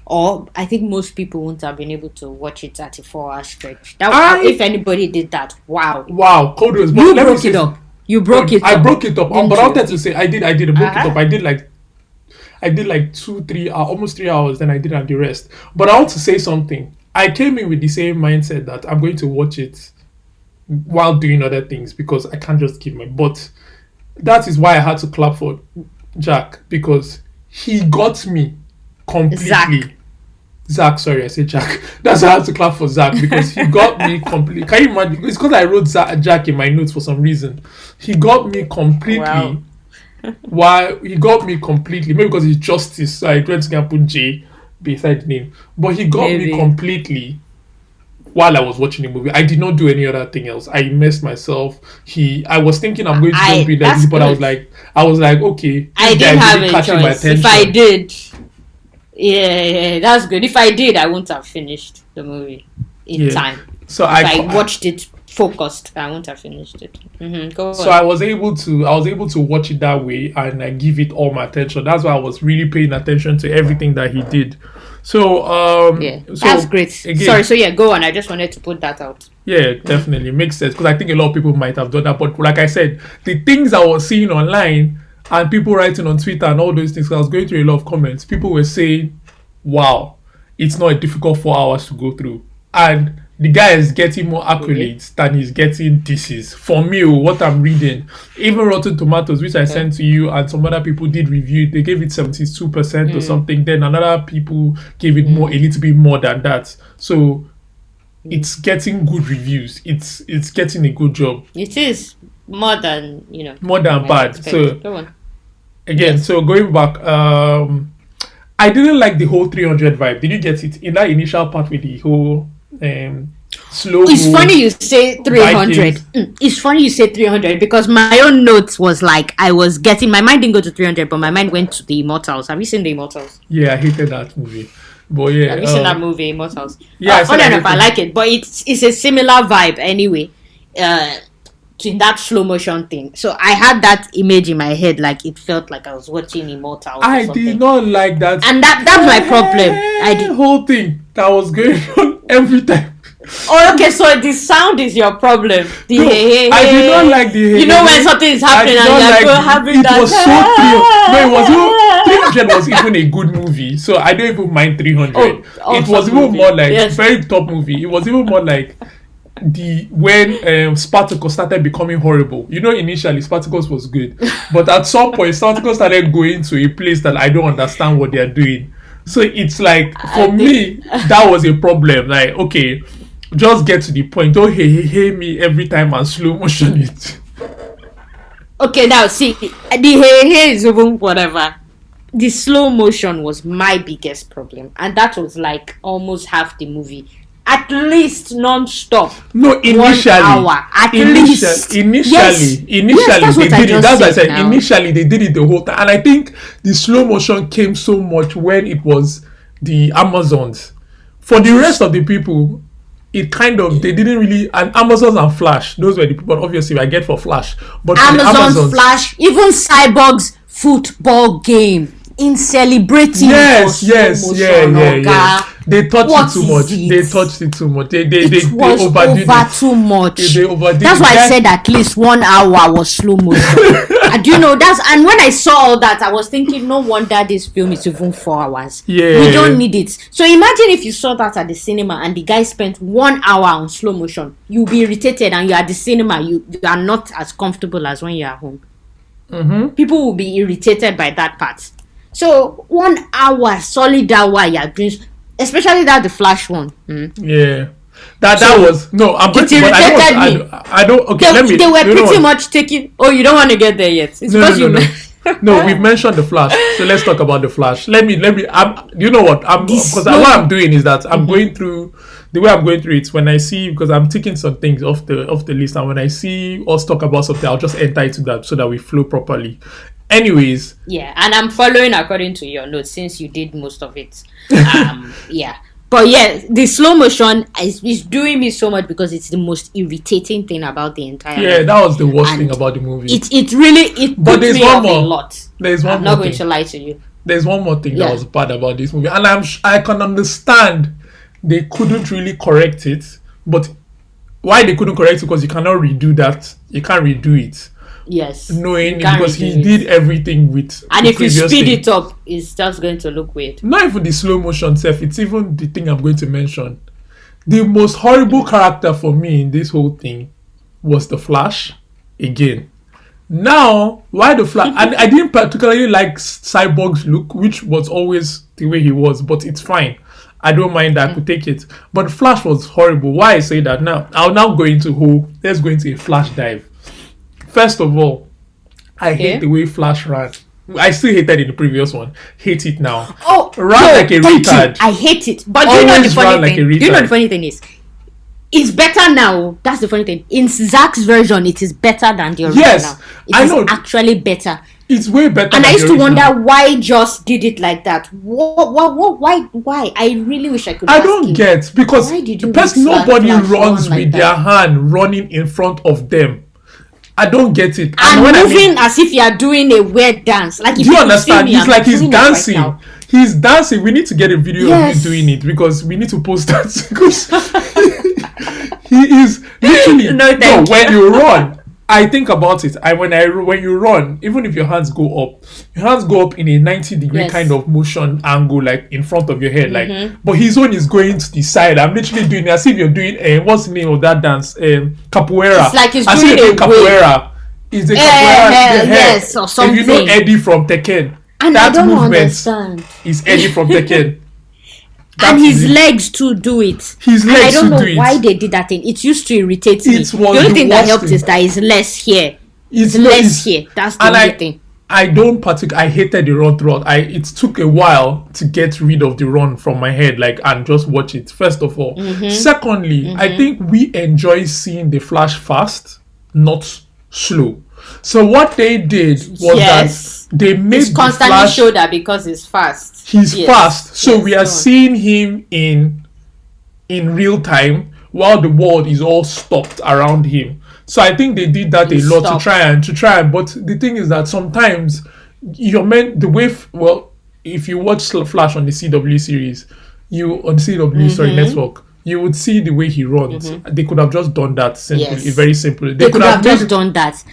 or I think most people wouldn't have been able to watch it at a 4 hour stretch. If anybody did that, wow. Cold was. You broke it up. You broke it up. I broke it up. But I wanted to say I did. I broke it up. I did like 2-3 hours, almost 3 hours. Then I did the rest. But I want to say something. I came in with the same mindset that I'm going to watch it while doing other things because I can't just give my. But that is why I had to clap for Jack because he got me completely. Zack, sorry, I said Jack. That's why I had to clap for Zack because he got me completely. Can you imagine? It's because I wrote Jack in my notes for some reason. He got me completely. Wow. Why he got me completely? Maybe because it's justice, so I went to put J beside the name. But he got me completely while I was watching the movie. I did not do any other thing else. I immersed myself. I was thinking I'm going to jump in like this, but I was like, okay. I didn't have a choice. If I did, yeah, that's good. If I did, I wouldn't have finished the movie in time. So if I watched it focused, I wouldn't have finished it. So I was able to watch it that way and I give it all my attention. That's why I was really paying attention to everything that he did. So that's great. Again, sorry. Go on. I just wanted to put that out. Yeah, definitely makes sense because I think a lot of people might have done that. But like I said, the things I was seeing online and people writing on Twitter and all those things, I was going through a lot of comments. People were saying, "Wow, it's not a difficult 4 hours to go through," and the guy is getting more accolades than he's getting disses. For me, what I'm reading, even Rotten Tomatoes, which I sent to you, and some other people did review it, they gave it 72% or something. Then another people gave it a little bit more than that. So it's getting good reviews. It's getting a good job. It is more than bad. Expect. So Go on. Again, so going back, I didn't like the whole 300 vibe. Did you get it in that initial part with the whole slow? It's funny you say 300. It's funny you say 300 because my own notes was like my mind didn't go to 300, but my mind went to the Immortals. Have you seen the Immortals? Yeah, I hated that movie. But yeah, have you seen that movie, Immortals? Yeah, funny enough, I like it, but it's a similar vibe anyway. In that slow motion thing, so I had that image in my head, like it felt like I was watching Immortals. I did not like that, and that's my problem. I did whole thing that was going on every time. Oh, okay, so the sound is your problem. I did not like the you know when something is happening and you're having it that. Was so clear. No, it was 300 was even a good movie, so I don't even mind 300. It was even more like very top movie. It was even more like when Spartacus started becoming horrible. Initially Spartacus was good, but at some point Spartacus started going to a place that I don't understand what they're doing. So it's like for me that was a problem. Like, okay, just get to the point. Don't hey me every time and slow motion it. Okay, now see, the hey is even whatever. The slow motion was my biggest problem, and that was like almost half the movie. At least non-stop. No, initially. 1 hour. Initially, yes, they did it. That's what I said. Now. Initially, they did it the whole time. And I think the slow motion came so much when it was the Amazons. For the rest of the people, it kind of, they didn't really, and Amazons and Flash, those were the people obviously I get for Flash, but for the Amazon, Amazons, Flash, even Cyborg's football game in celebrating yes, for yes, slow yeah, motion, yeah, Oga. yeah. They touched What it too is much. it? They touched it too much. They It was overdid over it. too much. They overdid That's it. why I That- said at least 1 hour was slow motion. And you know and when I saw all that, I was thinking, no wonder this film is even 4 hours. Yeah. We don't need it. So imagine if you saw that at the cinema and the guy spent 1 hour on slow motion. You'll be irritated, and you're at the cinema. You are not as comfortable as when you're at home. People will be irritated by that part. So 1 hour, solid hour, you're doing, especially that the Flash one. Yeah. That So, was no. I'm going it to. But irritated I me. don't. I don't. Okay, let me. They were you know pretty what? much taking. Oh, you don't want to get there yet. It's No, because no, no, you. no. No, we've mentioned the Flash, so let's talk about the Flash. Let me. You know what? Because slow- what I'm doing is that I'm going through the way I'm going through it. When I see, because I'm taking some things off the list, and when I see us talk about something, I'll just enter into that so that we flow properly. Anyways, Yeah, and I'm following according to your notes since you did most of it. Yeah. But yeah, the slow motion is doing me so much because it's the most irritating thing about the entire yeah, movie. that was the worst And thing about the movie. It really But put there's me one off a more. lot. There's one I'm more not going thing. to lie to you. There's one more thing Yeah. that was bad about this movie, and I can understand they couldn't really correct it, but why they couldn't correct it, because you cannot redo that. You can't redo it, Yes. knowing You can't because he redo it. did everything with. And the if you previous speed thing. it up, it's just going to look weird. Not even the slow motion self. It's even the thing I'm going to mention. The most horrible character for me in this whole thing was the Flash. Again, now why the Flash? And I didn't particularly like Cyborg's look, which was always the way he was, but it's fine. I don't mind that. I could take it. But Flash was horrible. Why I say that now? I'll now go into let's go into a Flash dive. First of all, I hate the way Flash ran. I still hated it in the previous one. Hate it now. Oh, Ran like a thank retard. you. I hate it. But do you know the Always ran funny like thing? a Do you know retard. the funny thing is? It's better now. That's the funny thing. In Zack's version, it is better than the original. Yes, It I is know. actually better. It's way better. And than I used the to wonder original. why Joss did it like that. Why? I really wish I could. I ask don't him. get, because Why did you the person, make nobody Flash runs run like with that? their hand running in front of them. I don't get it. And when I moving mean, as if you are doing a weird dance. Like if do you could see understand? me, He's I'm like he's doing it right dancing. now. He's dancing. We need to get a video of Yes. him doing it, because we need to post that, because he is literally No, thank when you run. I think about it. When you run, even if your hands go up in a 90-degree Yes. kind of motion angle, like in front of your head, like. But his own is going to the side. I'm literally doing it as if you're doing what's the name of that dance? Capoeira. It's like he's as doing if you're a capoeira. It's a capoeira. yes, or If you know something. Eddie from Tekken, And that I don't movement understand. is Eddie from Tekken. And That his is it. legs to do it. His And I legs don't to know do it. why they did that thing. It used to irritate me. It The was only the thing that worst helped thing. is that it's less here. It's Less here. That's the and only thing. I don't particularly. I hated the run throughout. It took a while to get rid of the run from my head, and just watch it. First of all, secondly, I think we enjoy seeing the Flash fast, not slow. So what they did was Yes. that they made It's the constantly Flash. show that because it's fast. He's Yes. fast, so Yes, we are go on. seeing him in real time while the world is all stopped around him. So I think they did that He's a lot stopped. to try. But the thing is that sometimes you're meant the way. If you watch Flash on the CW series, network, you would see the way he runs. They could have just done that simply, Yes. very simply. They could have made just it- done that.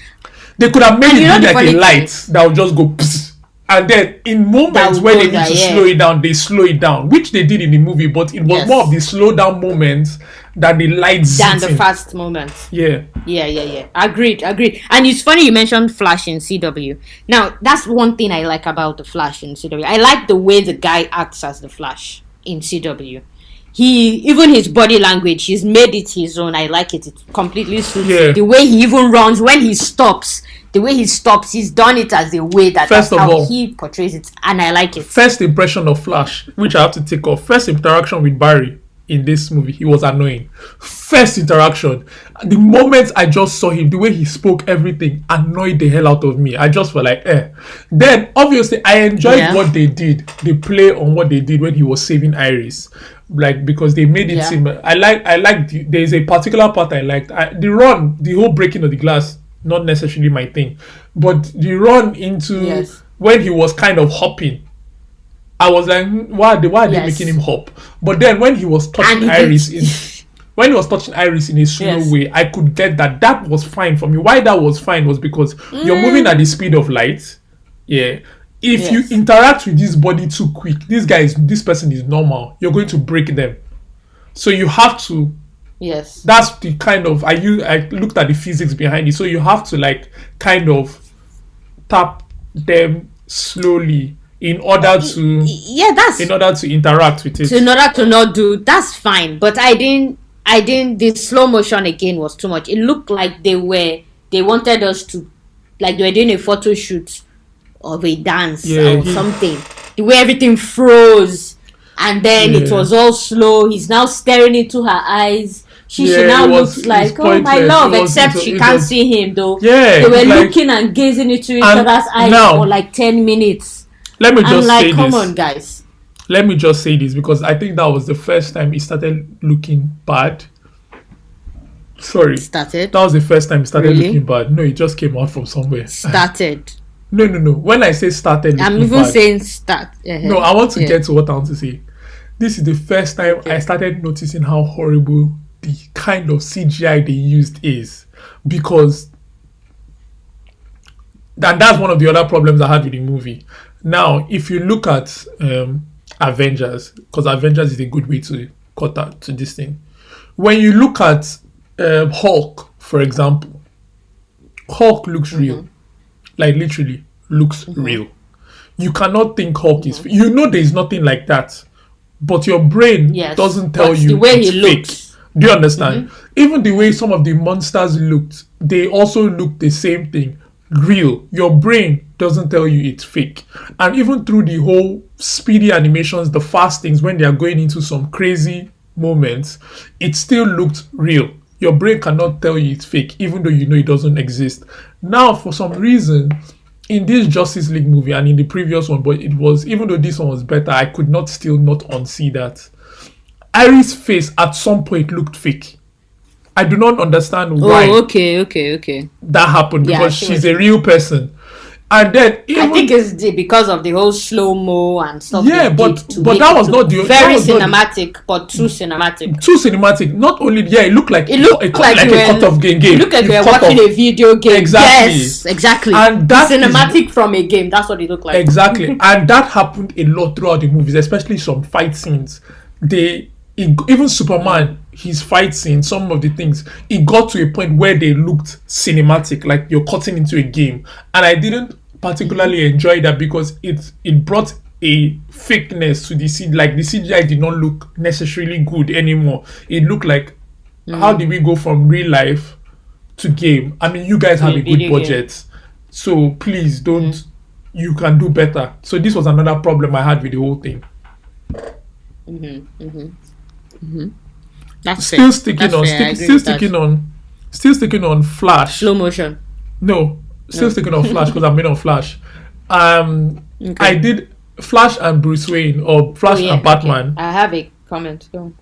They could have made And it you know be the like funny a thing? light that would just go psst. And then in moments That where would they go need to there, yeah. slow it down, they slow it down, which they did in the movie, but it was Yes. more of the slow down moments than the light Than the sitting. fast moments. Yeah. Yeah. Agreed. And it's funny you mentioned Flash in CW. Now, that's one thing I like about the Flash in CW. I like the way the guy acts as the Flash in CW. Even his body language, he's made it his own. I like it. It completely suits Yeah. it. The way he even runs, when he stops, he's done it as the way that First that's of how all- he portrays it. And I like it. First impression of Flash, which I have to take off. First interaction with Barry in this movie, he was annoying. First interaction, the moment I just saw him, the way he spoke, everything annoyed the hell out of me. I just felt like, eh. Then obviously I enjoyed Yeah. what they did. They play on what they did when he was saving Iris. like because they made it Yeah. seem. There's a particular part I liked. The run, the whole breaking of the glass, not necessarily my thing, but the run into Yes. when he was kind of hopping. I was like, why are they Yes. making him hop? But then when he was touching And he Iris did- when he was touching Iris in a slow Yes. way, I could get that. That was fine for me. Why that was fine was because you're moving at the speed of light. Yeah. If you Yes. interact with this body too quick, this person is normal. You're going to break them. So you have to. Yes. That's the kind of I looked at the physics behind it. So you have to like kind of tap them slowly in order to Yeah, that's interact with it. in order to not do. That's fine, but I didn't. The slow motion again was too much. It looked like they wanted us to, like they were doing a photo shoot of a dance or something. The way everything froze, and then it was all slow. He's now staring into her eyes. She now looks like, oh my love, except she can't see him though. Yeah, they were looking and gazing into each other's eyes for like 10 minutes. Let me just say come this. on, guys. Let me just say this because I think that was the first time it started looking bad. Sorry. Started? That was the first time it started looking bad. No, it just came out from somewhere. Started. No. When I say started looking I'm even bad, saying start. No, I want to get to what I want to say. This is the first time I started noticing how horrible the kind of CGI they used is. Because that's one of the other problems I had with the movie. Now, if you look at Avengers, because Avengers is a good way to cut out to this thing. When you look at Hulk, for example, Hulk looks real. Like literally looks real. You cannot think Hulk is fake. You know there is nothing like that. But your brain doesn't tell you the way it's he fake. looks. Do you understand? Even the way some of the monsters looked, they also look the same thing. Real. Your brain doesn't tell you it's fake. And even through the whole speedy animations, the fast things, when they are going into some crazy moments, it still looked real. Your brain cannot tell you it's fake, even though you know it doesn't exist. Now, for some reason, in this Justice League movie and in the previous one, but it was, even though this one was better, I could not unsee that. Iris' face at some point looked fake. I do not understand why. Oh, okay. That happened because she's a real person. And then I think it's because of the whole slow mo and stuff. Yeah, but that was not the very cinematic, but too cinematic. Too cinematic. Not only it looked like a cut of game. It looked like we were watching a video game. Exactly. Yes, exactly. And that cinematic from a game. That's what it looked like. Exactly. And that happened a lot throughout the movies, especially some fight scenes. Even Superman, his fight scene, some of the things, it got to a point where they looked cinematic, like you're cutting into a game. And I didn't particularly enjoy that because it brought a fakeness to the CGI. Like the CGI did not look necessarily good anymore. It looked like, how did we go from real life to game? I mean, you guys have a good budget, so please don't. You can do better. So this was another problem I had with the whole thing. That's still sticking on Flash. Slow motion. No, sticking on Flash because I'm made on Flash. I did Flash and Bruce Wayne or Flash and Batman. Okay. I have a comment. Go.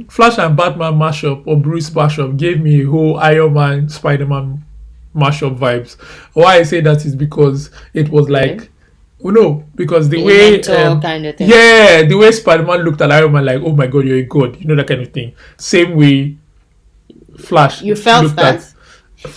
Flash and Batman mashup or Bruce mashup gave me a whole Iron Man, Spider-Man mashup vibes. Why I say that is because it was like, because the way kind of thing. Yeah, the way Spider-Man looked at Iron Man like, oh my god, you're a god, that kind of thing. Same way Flash. You felt that?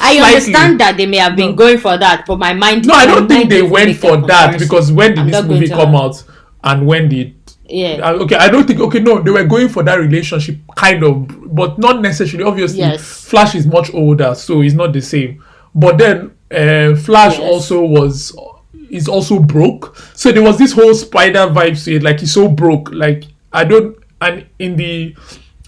I understand that they may have been going for that, but my mind. No, I don't think they went for that because when did this movie come out and when did? Yeah. Okay, I don't think. Okay, no, they were going for that relationship kind of, but not necessarily. Obviously, Flash is much older, so it's not the same. But then Flash is also broke. So there was this whole Spider vibe to it. Like he's so broke. Like and in the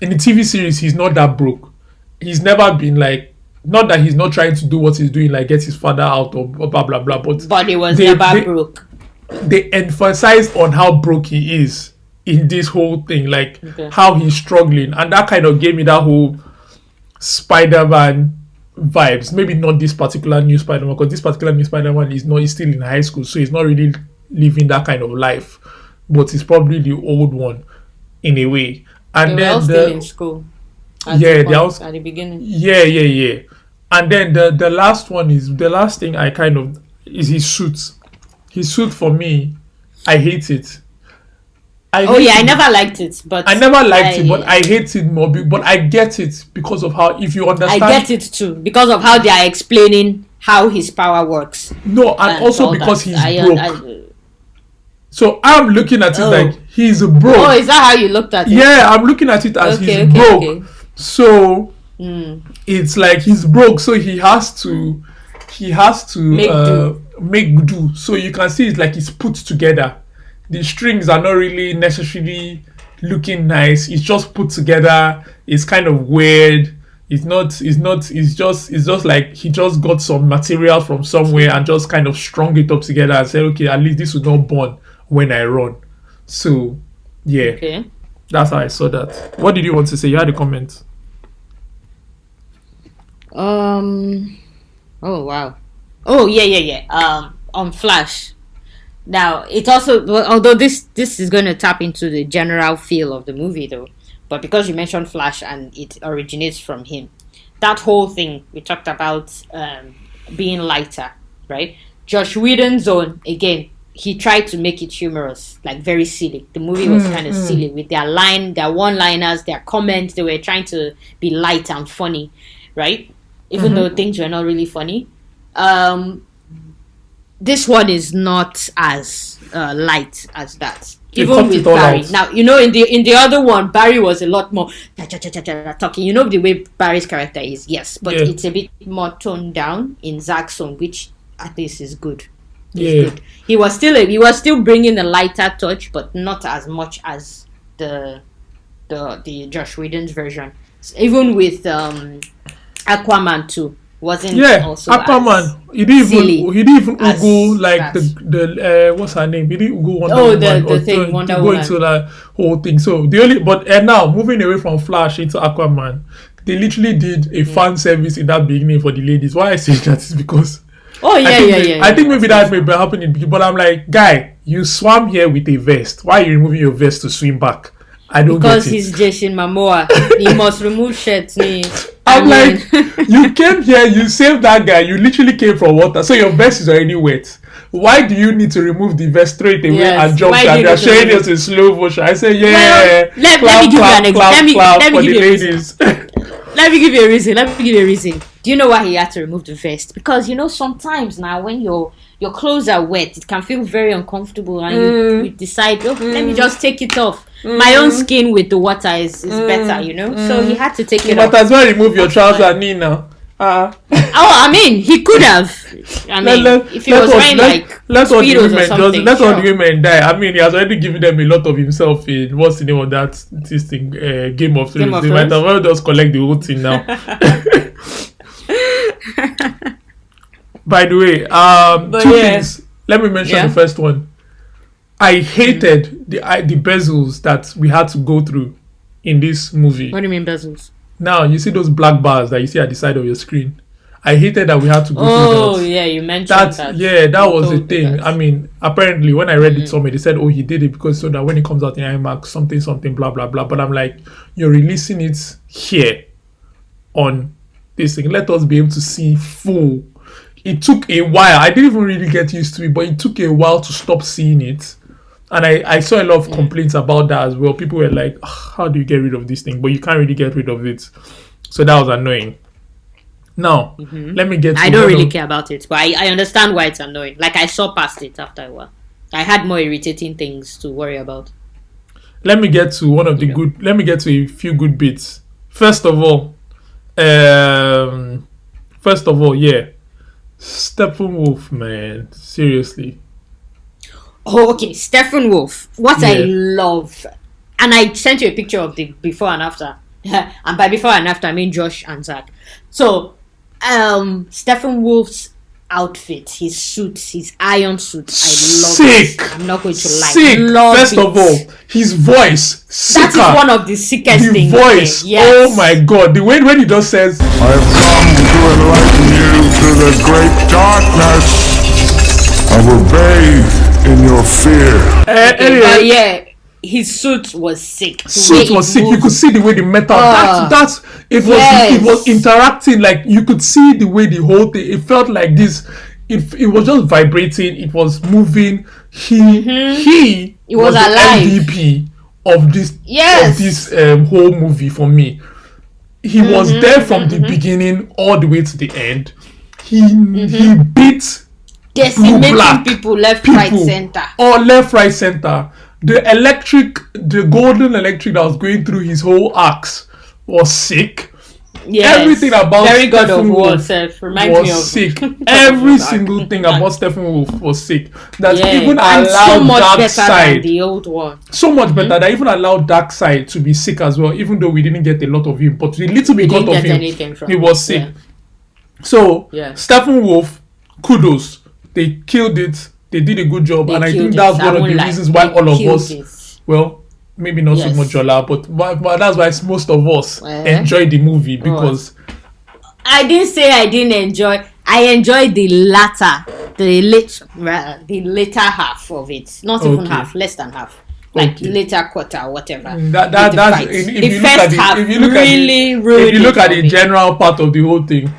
TV series, he's not that broke. He's never been like. Not that he's not trying to do what he's doing, like get his father out or blah blah blah. But he was never broke. They emphasize on how broke he is in this whole thing, like how he's struggling, and that kind of gave me that whole Spider-Man vibes. Maybe not this particular new Spider-Man, because this particular new Spider-Man he's still in high school, so he's not really living that kind of life. But it's probably the old one in a way. They And were all then still in school yeah, they all, at the beginning. yeah. And then the last one is the last thing I kind of is his suit. His suit for me, I hate it. I Oh hate yeah, I it. never liked it, but I never liked it, but I hate it more. But I get it because of how, if you I understand. get it too because of how they are explaining how his power works. No, and also all because that. he's broke. So I'm looking at it Oh. like he's broke. Oh, is that how you looked at it? Yeah, I'm looking at it as he's broke. Okay. So it's like he's broke, so he has to make do. So you can see it's like it's put together. The strings are not really necessarily looking nice. It's just put together. It's kind of weird. It's just like he just got some material from somewhere and just kind of strung it up together and said, okay, at least this will not burn when I run. So yeah. Okay. That's how I saw that. What did you want to say? You had a comment. Oh wow. Oh yeah. On Flash. Now it also, although this is going to tap into the general feel of the movie though, but because you mentioned Flash and it originates from him, that whole thing we talked about being lighter, right? Josh Whedon's own again. He tried to make it humorous, like very silly. The movie was kind of silly with their one-liners, their comments. They were trying to be light and funny, right? Even though things were not really funny. This one is not as light as that. Even with Barry. Now, in the other one, Barry was a lot more talking. You know the way Barry's character is, yes. But it's a bit more toned down in Zack's own, which at least is good. Good. He was still bringing a lighter touch, but not as much as the Josh Whedon's version. Even with Aquaman too. Wasn't also Aquaman. He didn't even go like the what's her name? He didn't go Wonder Woman the thing Wonder to Woman. go into that whole thing. So now moving away from Flash into Aquaman, they literally did a fan service in that beginning for the ladies. Why I say that is because I think maybe that may be happening, but I'm like, guy, you swam here with a vest. Why are you removing your vest to swim back? I don't because get it. He's Jason Momoa. He must remove shirts. I'm like, you came here, you saved that guy, you literally came from water, so your vest is already wet. Why do you need to remove the vest straight away and jump down? They're showing us in slow motion. I say, let me give you an example. Let me give you a reason. Do you know why he had to remove the vest? Because sometimes now when your clothes are wet, it can feel very uncomfortable, and you decide, let me just take it off. My own skin with the water is better, So he had to take it off. But as well, remove your trousers, Nina. I mean, he could have. If he was wearing let all the something, women die. I mean, he has already given them a lot of himself in what's the name of this thing? Game of Thrones. They might as well just collect the whole thing now. By the way, two things. Let me mention the first one. I hated the bezels that we had to go through in this movie. What do you mean bezels? Now, you see those black bars that you see at the side of your screen. I hated that we had to go through that. Oh, yeah, you mentioned that. Yeah, that was the thing. I mean, apparently, when I read it somewhere, they said, he did it because so that when it comes out in IMAX, something, blah, blah, blah. But I'm like, you're releasing it here on this thing. Let us be able to see full. It took a while. I didn't even really get used to it, but it took a while to stop seeing it. And I saw a lot of complaints about that as well. People were like, how do you get rid of this thing? But you can't really get rid of it. So that was annoying. Now, let me get to I don't really care about it, but I understand why it's annoying. Like, I saw past it after a while. I had more irritating things to worry about. Let me get to let me get to a few good bits. First of all, Steppenwolf, man. Seriously. Oh, okay. Steppenwolf. What I love. And I sent you a picture of the before and after. And by before and after, I mean Josh and Zack. So, Steppenwolf's outfit, his suit, his iron suit, I love it. I'm not going to lie. Sick. First of all, his voice. Sicker. That is one of the sickest things. The voice. Yes. Oh my god. The way when he just says, I have come to enlighten you to the great darkness. I will bathe in your fear. Anyway, his suit was sick. Suit was sick. You could see the way the metal. It was interacting. Like you could see the way the whole thing. It felt like this. It was just vibrating. It was moving. He was the alive. MVP of this whole movie for me. He was there from the beginning all the way to the end. He beat decimating people left, right, center. Or left, right, center. The golden electric that was going through his whole axe was sick. Yes. Everything about Very God Stephen of War Wolf was sick. Every single thing about Stephen Wolf was sick. That even allowed so much Dark better Side. than the old one. So much better that even allowed Dark Side to be sick as well. Even though we didn't get a lot of him, but the little we got of him, he was sick. Yeah. So Stephen Wolf, kudos. They killed it. They did a good job, and I think that's one of the reasons why all of us, well, maybe not so much Ola, but that's why most of us enjoyed the movie because I didn't say I didn't enjoy. I enjoyed the later half of it. Not even half, less than half. Like the later quarter, whatever. If you look at the general part of the whole thing,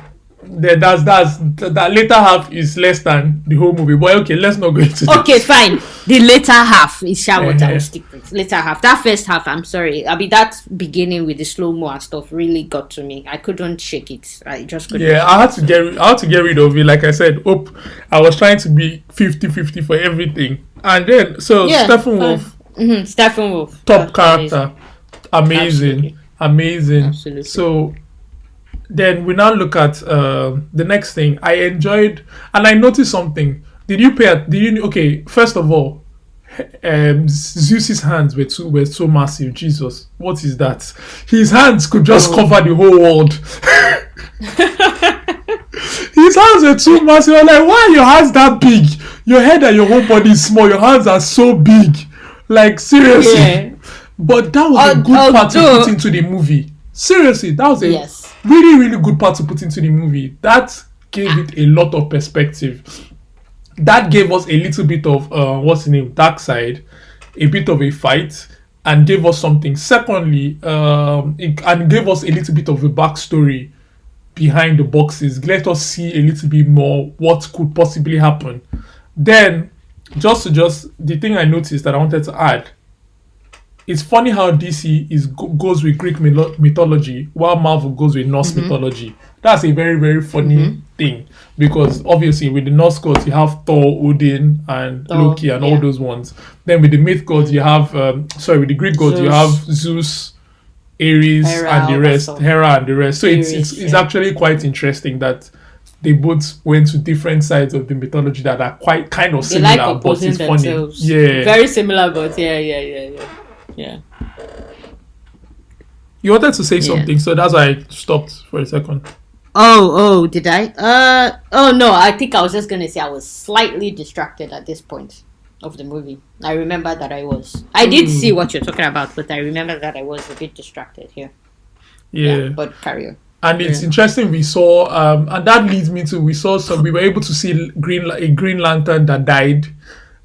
then that later half is less than the whole movie. But okay, let's not go into that. Okay, fine. The later half is what I will stick with. Later half. That first half, I'm sorry. That beginning with the slow-mo and stuff really got to me. I couldn't shake it. I just couldn't. Yeah, I had to get rid of it. Like I said, I was trying to be 50-50 for everything. And then Stephen Wolf. Stephen Wolf. Top character. Amazing. Absolutely. So then we now look at the next thing. I enjoyed, and I noticed something. Okay, first of all, Zeus's hands were so massive. Jesus, what is that? His hands could just cover the whole world. His hands were too massive. I'm like, why are your hands that big? Your head and your whole body is small. Your hands are so big. Like, seriously. Yeah. But that was a good part to put into the movie. Seriously, that was a really, really good part to put into the movie. That gave it a lot of perspective. That gave us a little bit of, Dark Side, a bit of a fight, and gave us something. Secondly, and gave us a little bit of a backstory behind the boxes. Let us see a little bit more what could possibly happen. Then, the thing I noticed that I wanted to add, it's funny how DC goes with Greek mythology while Marvel goes with Norse mythology. That's a very, very funny thing because obviously with the Norse gods you have Thor, Odin, and Loki and all those ones. Then with the myth gods you have, with the Greek gods you have Zeus, Ares, and the rest, Hera and the rest. So it's actually quite interesting that they both went to different sides of the mythology that are quite kind of similar, like but it's themselves. Funny. Yeah, very similar, but yeah. You wanted to say something, so that's why I stopped for a second. Oh, did I? No, I think I was just gonna say I was slightly distracted at this point of the movie. I remember that I was. I did see what you're talking about, but I remember that I was a bit distracted here. Yeah, but carry on. And it's interesting. We saw, and that leads me to we were able to see a Green Lantern that died.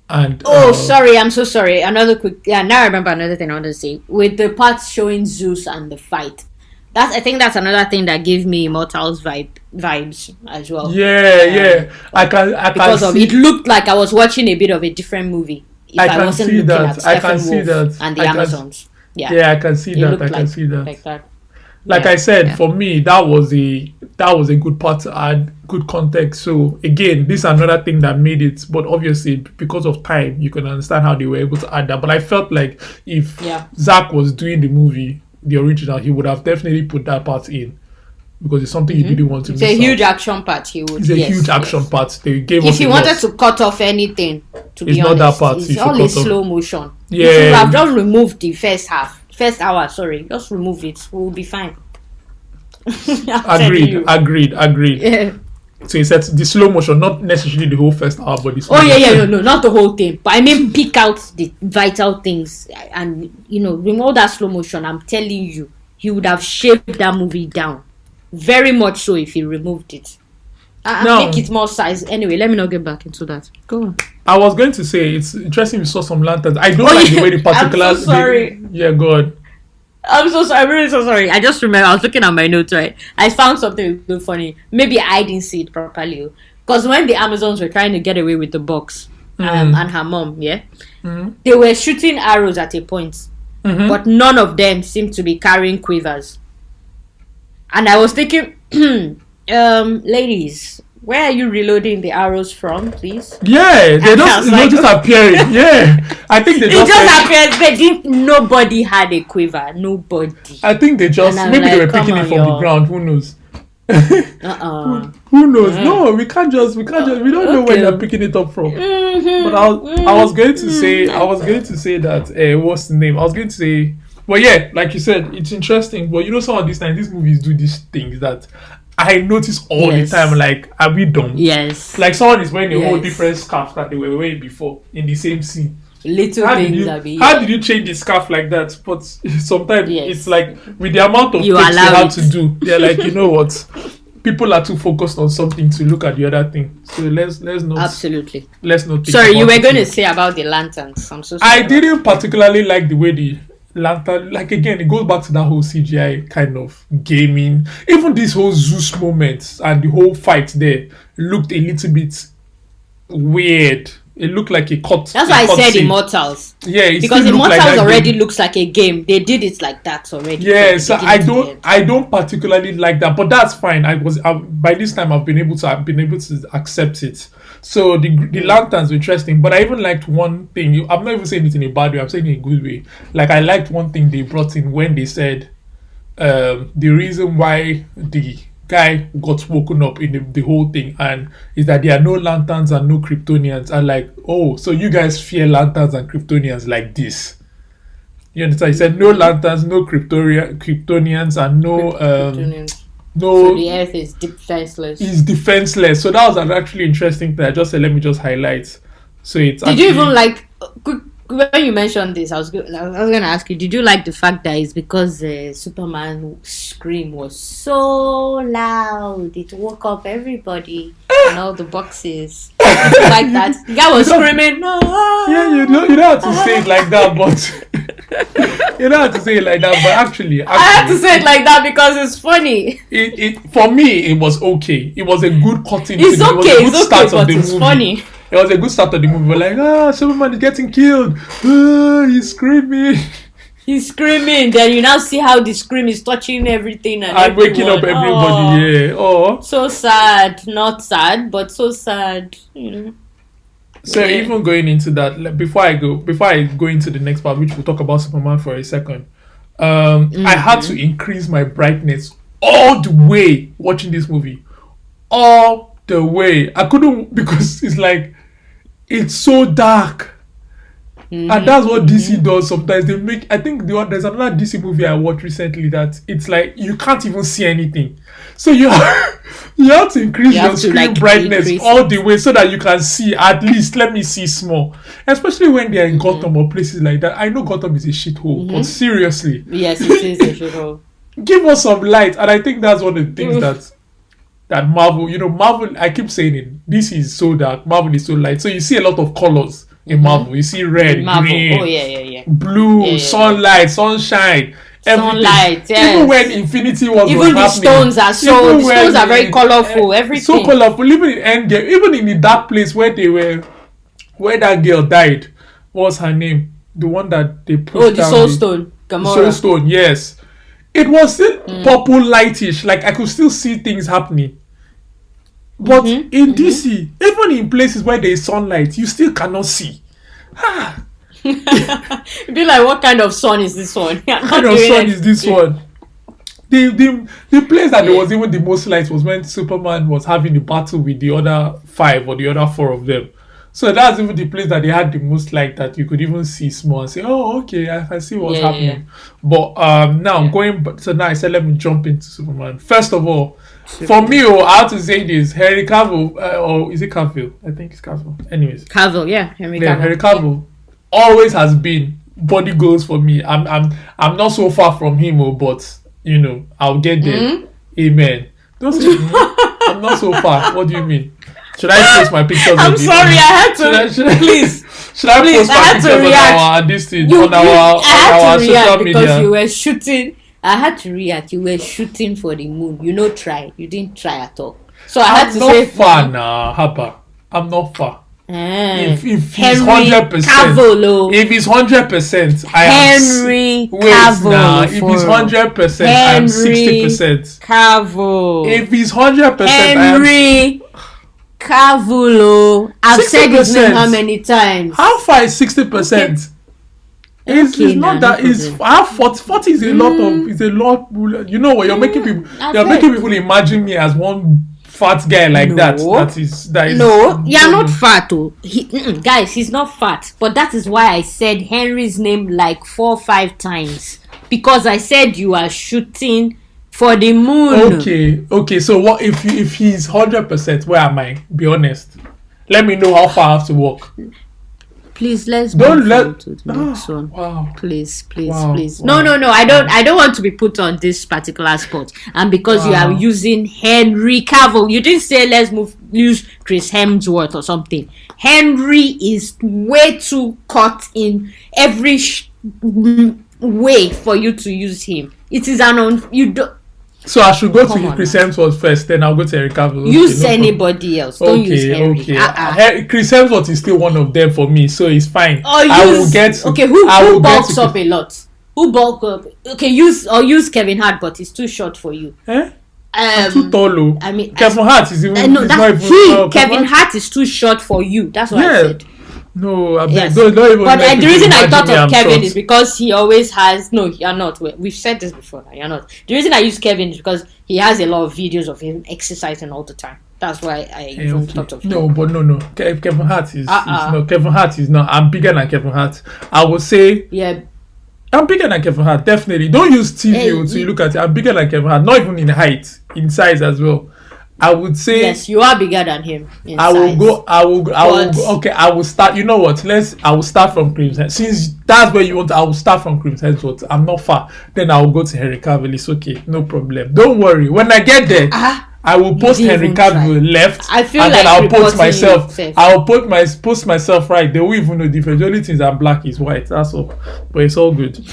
And sorry, I'm so sorry. Another quick, now I remember another thing I wanted to say with the parts showing Zeus and the fight. I think that's another thing that gave me Immortals vibes as well. Yeah. I can see, it looked like I was watching a bit of a different movie. If I wasn't looking at Stephen Wolf and the Amazons. Yeah, I can see that. I can see that. Like that. Like I said, for me, that was a good part to add, good context. So again, this is another thing that made it. But obviously, because of time, you can understand how they were able to add that. But I felt like if Zack was doing the movie, the original, he would have definitely put that part in because it's something he didn't want to miss. It's a huge action part. It's a huge action part. They gave if us. If he wanted to cut off anything, to be honest, not that part. It's all in slow motion. Yeah, if you have just removed the first hour. Sorry, just remove it. We'll be fine. Agreed. Yeah. So he said the slow motion, not necessarily the whole first hour, but the slow motion. No, not the whole thing. But I mean, pick out the vital things and remove that slow motion. I'm telling you, he would have shaved that movie down, very much so if he removed it. Now- make it more size. Anyway, let me not get back into that. Go on. I was going to say it's interesting we saw some lanterns. I don't Oh, like yeah. the way the particular. I'm so sorry. Yeah, God. I'm so sorry. I'm really so sorry. I just remember I was looking at my notes, right? I found something really funny. Maybe I didn't see it properly. Because when the Amazons were trying to get away with the box and her mom, they were shooting arrows at a point. But none of them seemed to be carrying quivers. And I was thinking, ladies, where are you reloading the arrows from, please? Yeah, they just appearing. Yeah, I think they It just. just appeared. They didn't. Nobody had a quiver. Nobody. I think they just And I'm maybe they like, were picking come it on, from the y'all. ground. Who knows? Uh-uh. Who knows? No, we can't just. We don't know where Okay. they're picking it up from. But I was going to say that. What's the name? I was going to say. Well, yeah, like you said, it's interesting. But you know, some of these times, these movies do these things that I notice all Yes. the time. Like, are we dumb? Yes. Like someone is wearing a whole Yes. different scarf that they were wearing before in the same scene. Little How did, things, you, Abby. how did you change the scarf like that? But sometimes Yes. it's like with the amount of You things they allow have it. to do, they're like, you know what? People are too focused on something to look at the other thing. So let's not Absolutely. let's not. Think Sorry, you about were it going too to say about the lanterns. I'm so sorry. I didn't particularly like the way the lantern, like again, it goes back to that whole CGI kind of gaming. Even this whole Zeus moment and the whole fight there looked a little bit weird. It looked like a cut. That's a why I cut said scene. Immortals. Yeah, it Because still looked like Immortals that already game. looks like a game. They did it like that already. Yeah, from the so beginning to the end. I don't particularly like that, but that's fine. By this time I've been able to accept it. So the lanterns were interesting, but I even liked one thing. I'm not even saying it in a bad way. I'm saying it in a good way. Like I liked one thing they brought in when they said the reason why the guy got woken up in the whole thing and is that there are no lanterns and no Kryptonians. And like, oh, so you guys fear lanterns and Kryptonians like this. You understand? He said no lanterns, no Kryptonians, and no Kryptonians. no. So the Earth is defenseless. Is defenseless. So that was an actually interesting thing. I just said let me just highlight. So it's. Did you even like when you mentioned this? I was going to ask you. Did you like the fact that it's because Superman scream was so loud it woke up everybody and all the boxes? Did you like that? The guy was screaming. Yeah, you don't have to say it like that, but you don't have to say it like that. But actually, I had to say it like that because it's funny. it for me it was okay. It was a good cutting. It's scene. okay, It was a good it's start okay, of but the it's movie. funny. It was a good start of the movie. We're like, Superman is getting killed. He's screaming. He's screaming. Then you now see how the scream is touching everything and waking up everyone. everybody. Yeah. Oh. So sad. Not sad, but so sad. You know. So Yeah. even going into that, like, before I go into the next part, which we'll talk about Superman for a second, I had to increase my brightness all the way watching this movie, all the way. I couldn't because it's like it's so dark, and that's what DC does sometimes. They make. I think there's another DC movie I watched recently that it's like you can't even see anything, so you have to increase You your have to, screen like, brightness increase all the way so that you can see at least. Let me see small, especially when they're in Gotham or places like that. I know Gotham is a shithole, but seriously, Yes, it is a show. give us some light. And I think that's one of the things that Marvel, Marvel, I keep saying it, DC is so dark, Marvel is so light. So you see a lot of colors in Marvel. You see red, Marvel. green, Oh yeah. blue, sunlight, sunshine, everything. Sunlight, yes. Even when Infinity War Even was the happening, stones are even when stones are very colorful. so Everything. colorful. Even in Endgame, even in the dark place where that girl died. What's her name? The one that they pushed Oh, the down Soul Stone. Gamora. Soul Stone, yes. It was still purple lightish, like I could still see things happening. But in DC, even in places where there is sunlight, you still cannot see. It'd be like, what kind of sun is this one? What kind of sun is this one? The place that there was even the most light was when Superman was having a battle with the other 5 or the other 4 of them. So that's even the place that they had the most light that you could even see small and say, oh, okay, I see what's happening. But now going back, so now I said, let me jump into Superman. First of all, for me, I have to say this, Henry Cavill, or is it Cavill? I think it's Cavill. Anyways. Cavill, yeah. Henry Cavill always has been body goals for me. I'm not so far from him, but I'll get there. Amen. Don't say I'm not so far. What do you mean? Should I post my pictures? I'm sorry, I had to. Please. Should I post my pictures on our this thing on our social media? Because you were shooting. I had to react. You were shooting for the moon. You know, try. You didn't try at all. So I had to say. I'm not far now, Haba. I'm not far. If he's 100%, if he's 100%, I am. Henry Wait now. If he's 100%, I am 60%. Cavill. If he's 100%, Henry Cavill. I've said his name how many times? How far is 60%? It's not that. It's 40 is a lot of. It's a lot. You know what? You're making people. Making people imagine me as one fat guy like that. That is. No, you're not fat. Guys, he's not fat. But that is why I said Henry's name like 4 or 5 times, because I said you are shooting for the moon. Okay. So what if he's 100%? Where am I? Be honest. Let me know how far I have to walk. Please, let's don't let to the next one. Wow. Please. Wow. No. I don't want to be put on this particular spot. And because you are using Henry Cavill, you didn't say use Chris Hemsworth or something. Henry is way too cut in every way for you to use him. It is you don't. So I should go to Chris Hemsworth first, then I'll go to Henry Cavill. Use anybody else. Don't use Henry. Chris Hemsworth is still one of them for me, so it's fine. Who bulks up a lot? Who bulk up? Okay, use Kevin Hart, but he's too short for you. Too tall. I mean, Kevin Hart is even. Kevin Hart is too short for you. That's what I said. No, don't even. But the reason I thought of Kevin is because he always has. No, you're not. We've said this before. You're not. The reason I use Kevin is because he has a lot of videos of him exercising all the time. That's why I even thought of him. No, but no. Kevin Hart is. Kevin Hart is not. I'm bigger than Kevin Hart. I would say. Yeah. I'm bigger than Kevin Hart. Definitely. Don't use TV to look at it. I'm bigger than Kevin Hart. Not even in height, in size as well. I would say yes, you are bigger than him. I will go. Okay, I will start. You know what? I will start from Crimson. Since that's where you want, I will start from Crimson. I'm not far. Then I will go to Henry Cavill. It's okay, no problem. Don't worry. When I get there, I will post Henry Cavill left. I feel and like then I'll post myself. I'll post myself right. They will even know the difference. The only things I'm black is white. That's all. But it's all good.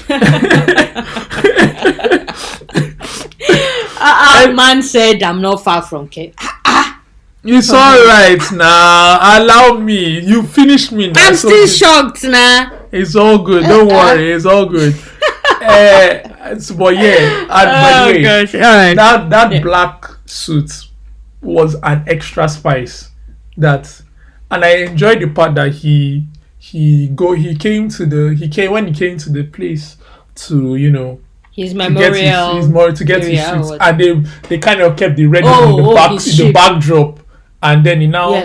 Man said I'm not far from Kevin. It's alright now. Allow me. You finished me now. I'm still shocked now. It's all good. Don't worry. It's all good. But yeah. By the way, gosh. All right. That black suit was an extra spice. And I enjoyed the part that when he came to the place to his memorial to get his suits, and they kind of kept the red in the backdrop, and then he now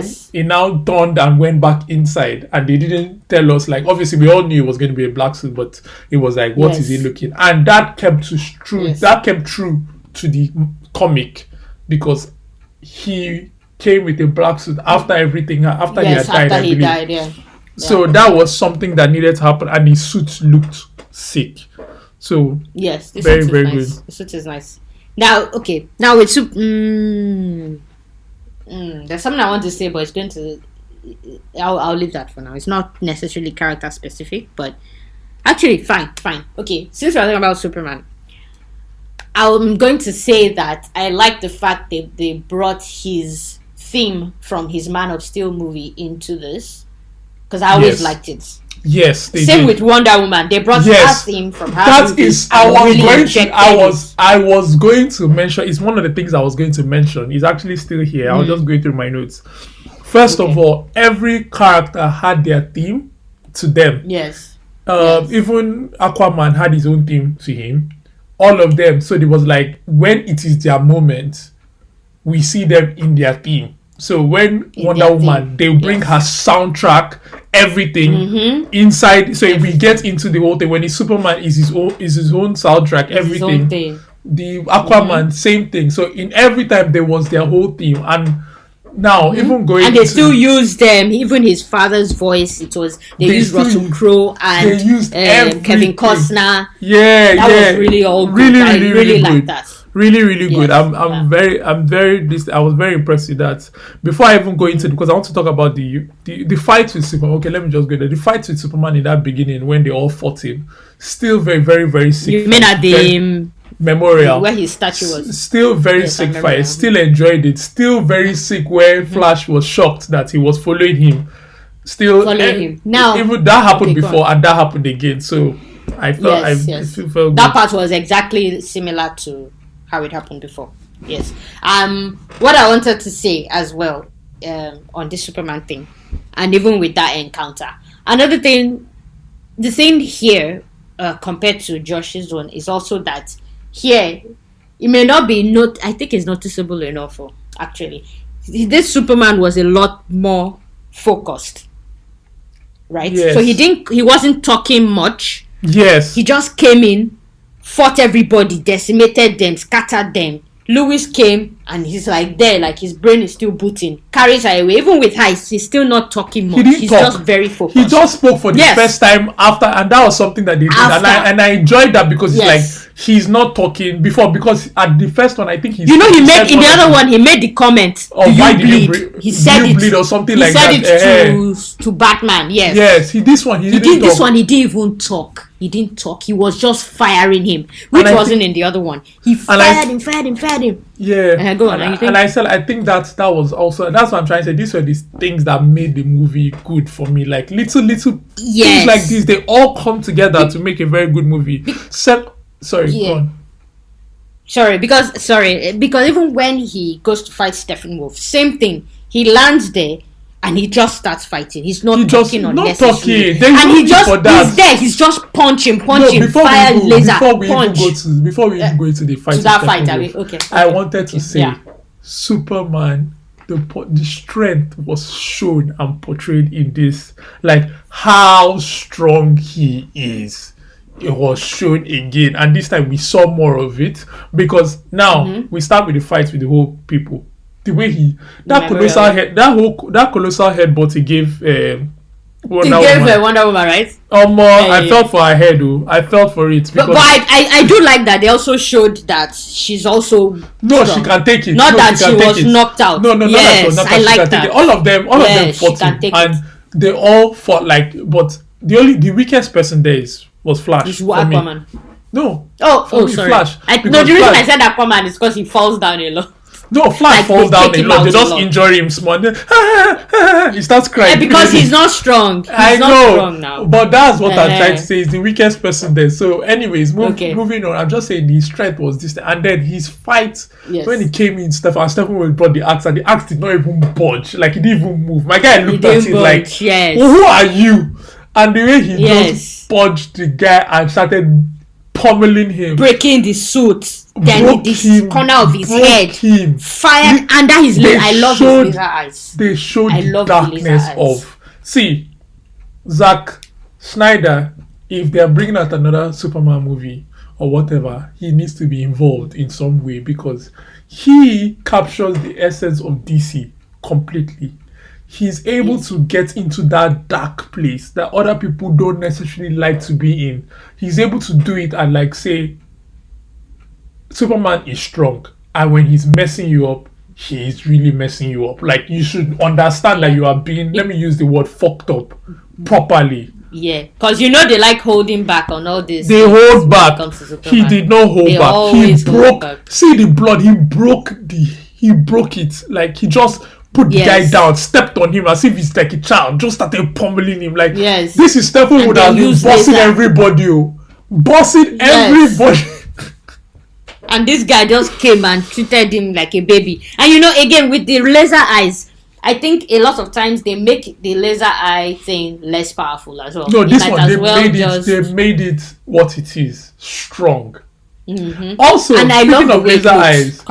turned and went back inside, and they didn't tell us, like, obviously we all knew it was going to be a black suit, but it was like, what is he looking? And that kept true to the comic, because he came with a black suit after everything, after he had died, I believe. So that was something that needed to happen, and his suit looked sick. So yes, this very suit very nice. good. The suit is nice. Now it's there's something I want to say, but it's going to. I'll leave that for now. It's not necessarily character specific, but actually, fine. Okay, since we're talking about Superman, I'm going to say that I like the fact that they brought his theme from his Man of Steel movie into this, because I always liked it. Yes, they same did. With Wonder Woman. They brought that theme from her. That is, I was going to mention. It's one of the things I was going to mention. It's actually still here. I was just going through my notes. First of all, every character had their theme to them. Yes. Even Aquaman had his own theme to him. All of them. So it was like, when it is their moment, we see them in their theme. So when Wonder Woman, they bring her soundtrack, everything inside. So if we get into the whole thing, when it's Superman, is his own soundtrack, everything. The Aquaman, same thing. So in every time there was their whole theme, and now even going and they still use them. Even his father's voice. They used Russell Crowe and they used Kevin Costner. Yeah, that was really all good. Really, I really like good. that. Really, really good. Yes, I was very impressed with that. Before I even go into it, because I want to talk about the fight with Superman. Okay, let me just go there. The fight with Superman in that beginning when they all fought him, still very, very, very sick. You mean fight. at the memorial where his statue was? Still very sick fight. Still enjoyed it. Still very sick where Flash was shocked that he was following him. Still following him. Now even that happened before and that happened again. So I felt I felt good. That part was exactly similar to how it happened before. Yes. What I wanted to say as well, on this Superman thing, and even with that encounter, another thing, the thing here, compared to Josh's one, is also that here it may not be I think it's noticeable enough. Actually, this Superman was a lot more focused, right? Yes. So he wasn't talking much. Yes. He just came in, fought everybody, decimated them, scattered them. Lewis came and he's like there, like his brain is still booting. Carries her away. Even with her, he's still not talking much. He's just very focused. He just spoke for the first time after, and that was something that they did. And I enjoyed that because it's like he's not talking before, because at the first one I think he made in the other one he made the comment. Why did you bleed? He said it. Bleed or something like that. He said it to Batman. Yes. Yes. He didn't even talk. He didn't talk. He was just firing him, which wasn't in the other one. He fired him. Yeah. Go on. And I said, I think that was also, that's what I'm trying to say. These were these things that made the movie good for me. Like little things like this, they all come together to make a very good movie. Go on. Because even when he goes to fight Stephen Wolf, same thing. He lands there and he just starts fighting. He's not talking unnecessarily. And he's there. He's just punching, fire, laser, punch. Before we even go into the fight, I wanted to say, Superman, the strength was shown and portrayed in this, like how strong he is. It was shown again, and this time we saw more of it, because now we start with the fight with the whole people. The way that colossal headbutt he gave Wonder Woman. Wonder Woman, right? I felt for her head, though. I felt for it. But I do like that they also showed that she's also strong. She can take it. Not that she was knocked out. No, yes, not I like that. All of them fought him, and they all fought but the weakest person there was Flash. It's Aquaman. No. Sorry. Flash. The reason I said Aquaman is because he falls down a lot. No, Flash falls down a lot. They just injure him small. He starts crying. Because he's not strong. I know. Not strong now. But that's what I'm trying to say. Is the weakest person there. So, anyways, moving on. I'm just saying the strength was this. And then his fight, when he came in, Stefan brought the axe, and the axe did not even budge. Like, he didn't even move. My guy looked at him like, who are you? And the way he just budged the guy and started pummeling him, breaking the suit, then the corner of his head, fired under his laser. I love his laser eyes. They showed the darkness of. See, Zack, Snyder, if they are bringing out another Superman movie or whatever, he needs to be involved in some way, because he captures the essence of DC completely. He's able to get into that dark place that other people don't necessarily like to be in. He's able to do it and say, Superman is strong, and when he's messing you up, he is really messing you up. Like, you should understand that you are being, let me use the word, fucked up properly. Yeah, because they like holding back on all this. They hold back. He did not hold back. He broke. See the blood. He broke it. Like, he just put the guy down, stepped on him as if he's like a child, just started pummeling him. Like, this is Stefan would have been bossing everybody. Everybody. And this guy just came and treated him like a baby. And again, with the laser eyes, I think a lot of times they make the laser eye thing less powerful as well. No, this one, they made it what it is. Strong. Mm-hmm. Also, and speaking of laser eyes,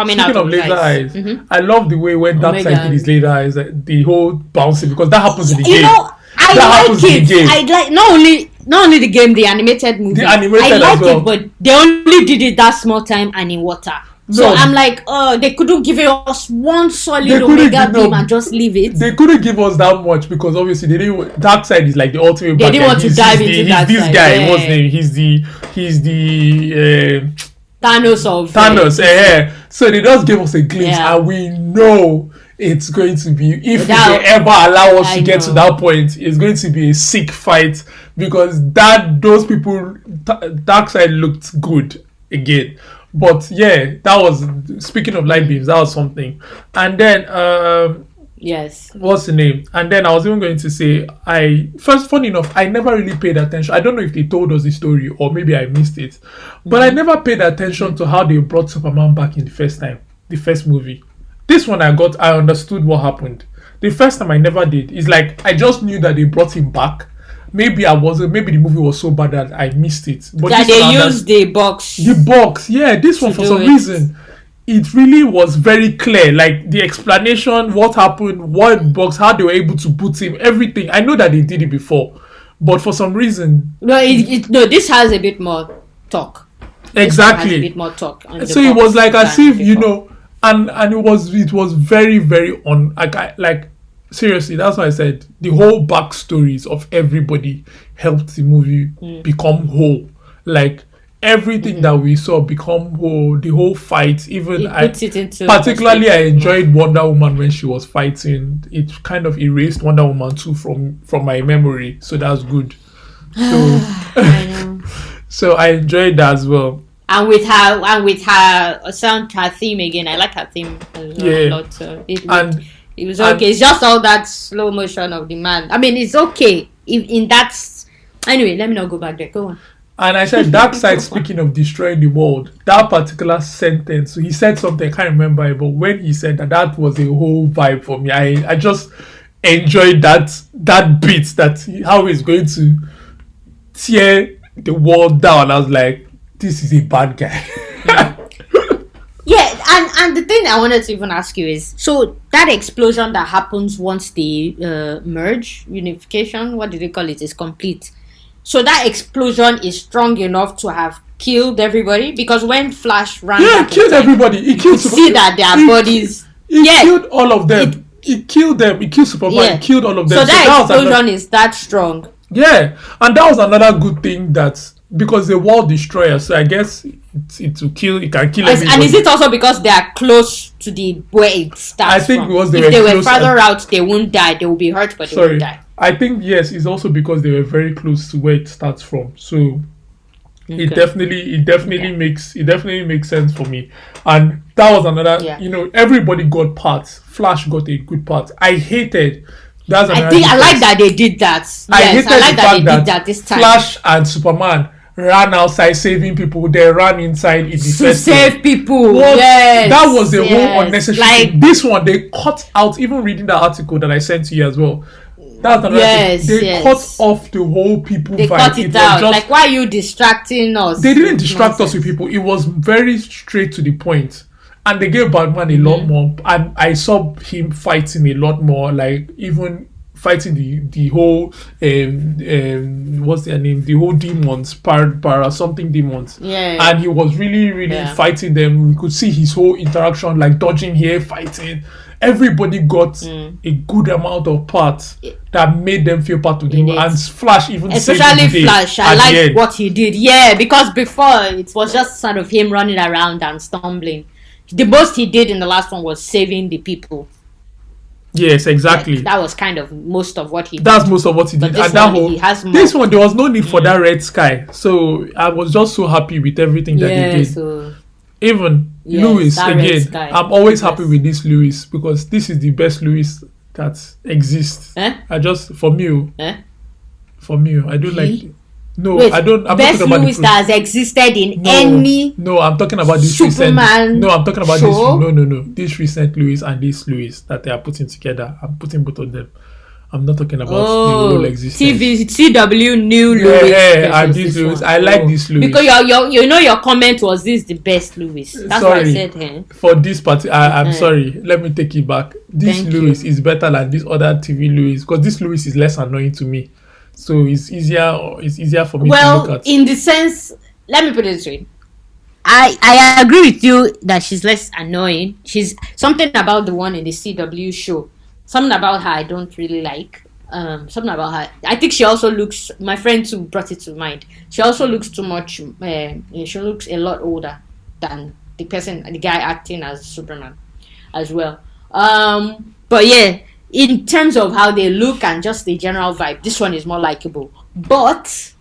I love the way when that side did his laser eyes, the whole bouncing, because that happens in the game. I like it. I like not only the game, the animated movie. I like it, but they only did it that small time and in water. So I'm like, they couldn't give us one solid Omega beam and just leave it. They couldn't give us that much, because obviously they didn't. Darkseid is like the ultimate. They didn't want to dive into Darkseid. This guy, what's name? He's the Thanos of Thanos. So they just gave us a glimpse, Yeah. and we know it's going to be, if Without- they ever allow us to I get to know. that point, it's going to be a sick fight, because those people, Darkseid looked good again. But yeah, that was, speaking of light beams, that was something. And then Yes. what's the name? And then I was even going to say, funny enough, I never really paid attention. I don't know if they told us the story or maybe I missed it, but I never paid attention to how they brought Superman back in the first movie. This one I understood what happened. The first time I never did. It's like I just knew that they brought him back. Maybe the movie was so bad that I missed it. But That this they one I used the box. the box, yeah, this one To for do some it. reason, it really was very clear. Like the explanation, what happened, what box, how they were able to boot him, everything. I know that they did it before, but for some reason, No, this has a bit more talk. This one has a exactly. bit more talk. On the So it box was like as than if before. and it was very very on like seriously. That's why I said the whole backstories of everybody helped the movie become whole. Like everything that we saw become whole. The whole fight, even It puts it into particularly I perspective. enjoyed Wonder Woman when she was fighting. It kind of erased Wonder Woman 2 from my memory, so that's good. So I know. so I enjoyed that as well. And with her sound, her theme again. I like her theme as well a Yeah. lot. So And it was okay. It's just all that slow motion of the man. I mean, it's okay if in that. Anyway, let me not go back there. Go on. And I said, Darkseid, speaking of destroying the world, that particular sentence, he said something, I can't remember it, but when he said that was a whole vibe for me. I just enjoyed that bit, how he's going to tear the world down. I was like, this is a bad guy. Yeah, and the thing I wanted to even ask you is, so that explosion that happens once the unification, what do they call it, is complete. So that explosion is strong enough to have killed everybody, because when Flash ran, Yeah, back he killed in time, everybody. He killed you see that their bodies. He Yeah. killed all of them. He killed them. He killed Superman. Yeah. He killed all of them. So that was another- explosion is that strong. Yeah, and that was another good thing, that because the world destroyer, so I guess it will kill. It can kill everybody. And is it also because they are close to the where it starts? I think from? because they if were they were close further out, they won't die. They will be hurt, but they Sorry, won't die. I think yes, it's also because they were very close to where it starts from. So it definitely makes sense for me. And that was another. Yeah. Everybody got parts. Flash got a good part. I hated. That's another I difference. like that they did that. Yes, I hated I like the that fact they that did that this time. Flash and Superman ran outside saving people. They ran inside in the to first save one. people. What? Yes, That was the whole yes. unnecessary Like, thing. This one they cut out. Even reading that article that I sent to you as well. That's another Yes, thing. They yes. cut off the whole people they vibe. cut it was out. just- Like, why are you distracting us? they didn't distract us Nonsense. with people. It was very straight to the point. And they gave Batman a lot more. And I saw him fighting a lot more. Like even fighting the whole what's their name? The whole demons, para something demons. Yeah. And he was really Yeah. fighting them. We could see his whole interaction, like dodging here, fighting. Everybody got a good amount of parts that made them feel part of the In movie. it. And Flash even saved Especially the day Flash. at I the like end. what he did. Yeah, because before it was just sort of him running around and stumbling. The most he did in the last one was saving the people. Yes, exactly. Like, that was kind of most of what he did. That's most of what he But did. this And that one, whole he has more. this one, there was no need for that red sky. So I was just so happy with everything that Yeah, they did. so Even Yes, Lewis that red again. sky. I'm always Yes. happy with this Lewis because this is the best Lewis that exists. Eh? I just for me, Eh? I don't like. No, Wait, I don't. I'm best not talking about Lewis the that has existed in no, any no, I'm talking about this Superman recent. No, I'm talking about show? this. No. This recent Lewis and this Lewis that they are putting together. I'm putting both of them. I'm not talking about the whole existence. CW new Lewis. Yeah, and versus this Lewis. one. I like this Lewis. Because your comment was this the best Lewis. That's what I said. For this party, I'm Eh. sorry. Let me take it back. This Thank Lewis you. is better than this other TV Lewis because this Lewis is less annoying to me. So it's easier. It's easier for me to look Well, at. in the sense, let me put it this way. I agree with you that she's less annoying. She's something about the one in the CW show. Something about her I don't really like. Something about her. I think she also looks. My friend too brought it to mind. She also looks too much. She looks a lot older than the guy acting as Superman as well. But yeah, in terms of how they look and just the general vibe, this one is more likable. But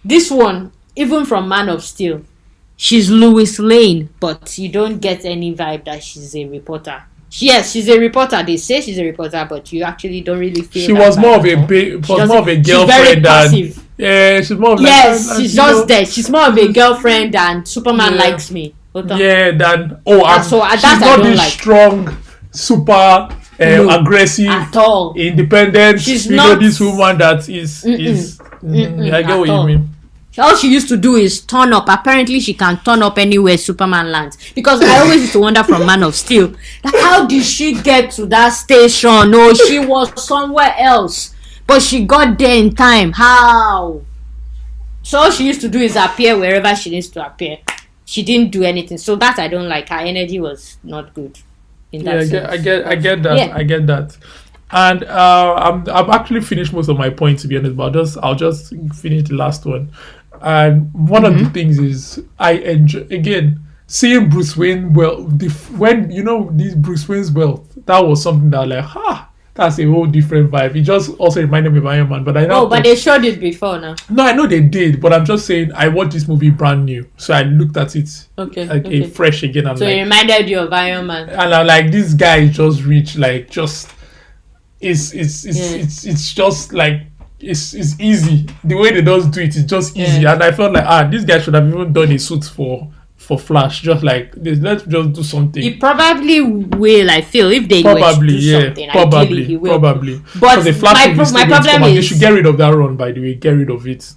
this one, even from Man of Steel, she's Lois Lane, but you don't get any vibe that she's a reporter. Yes, she's a reporter. They say she's a reporter, but you actually don't really feel. She was more of a girlfriend. She's very passive. Yeah, she's more of yes, she's just there. She's more of a girlfriend, and Superman likes me. Yeah, she's not this strong, super aggressive at all, independent. She's not this woman that is. I get what you mean. All she used to do is turn up. Apparently, she can turn up anywhere Superman lands. Because I always used to wonder from Man of Steel, like, how did she get to that station? No, she was somewhere else, but she got there in time. How? So all she used to do is appear wherever she needs to appear. She didn't do anything. So that I don't like. Her energy was not good. In that sense. I get that. Yeah. I get that. And I've actually finished most of my points, to be honest, but I'll just finish the last one. And one of the things is I enjoy, again, seeing Bruce Wayne when these Bruce Wayne's wealth, that was something that that's a whole different vibe. It just also reminded me of Iron Man, but but they showed it before now. No, I know they did, but I'm just saying I watched this movie brand new, so I looked at it fresh again. So it reminded you of Iron Man, and I'm like, this guy just reached it's just like. It's easy. The way they just do it is just easy, and I felt like this guy should have even done a suit for Flash. Just like this, let's just do something. He probably will. I feel if they something, ideally he will. Probably. But my problem is they should get rid of that run. By the way, get rid of it.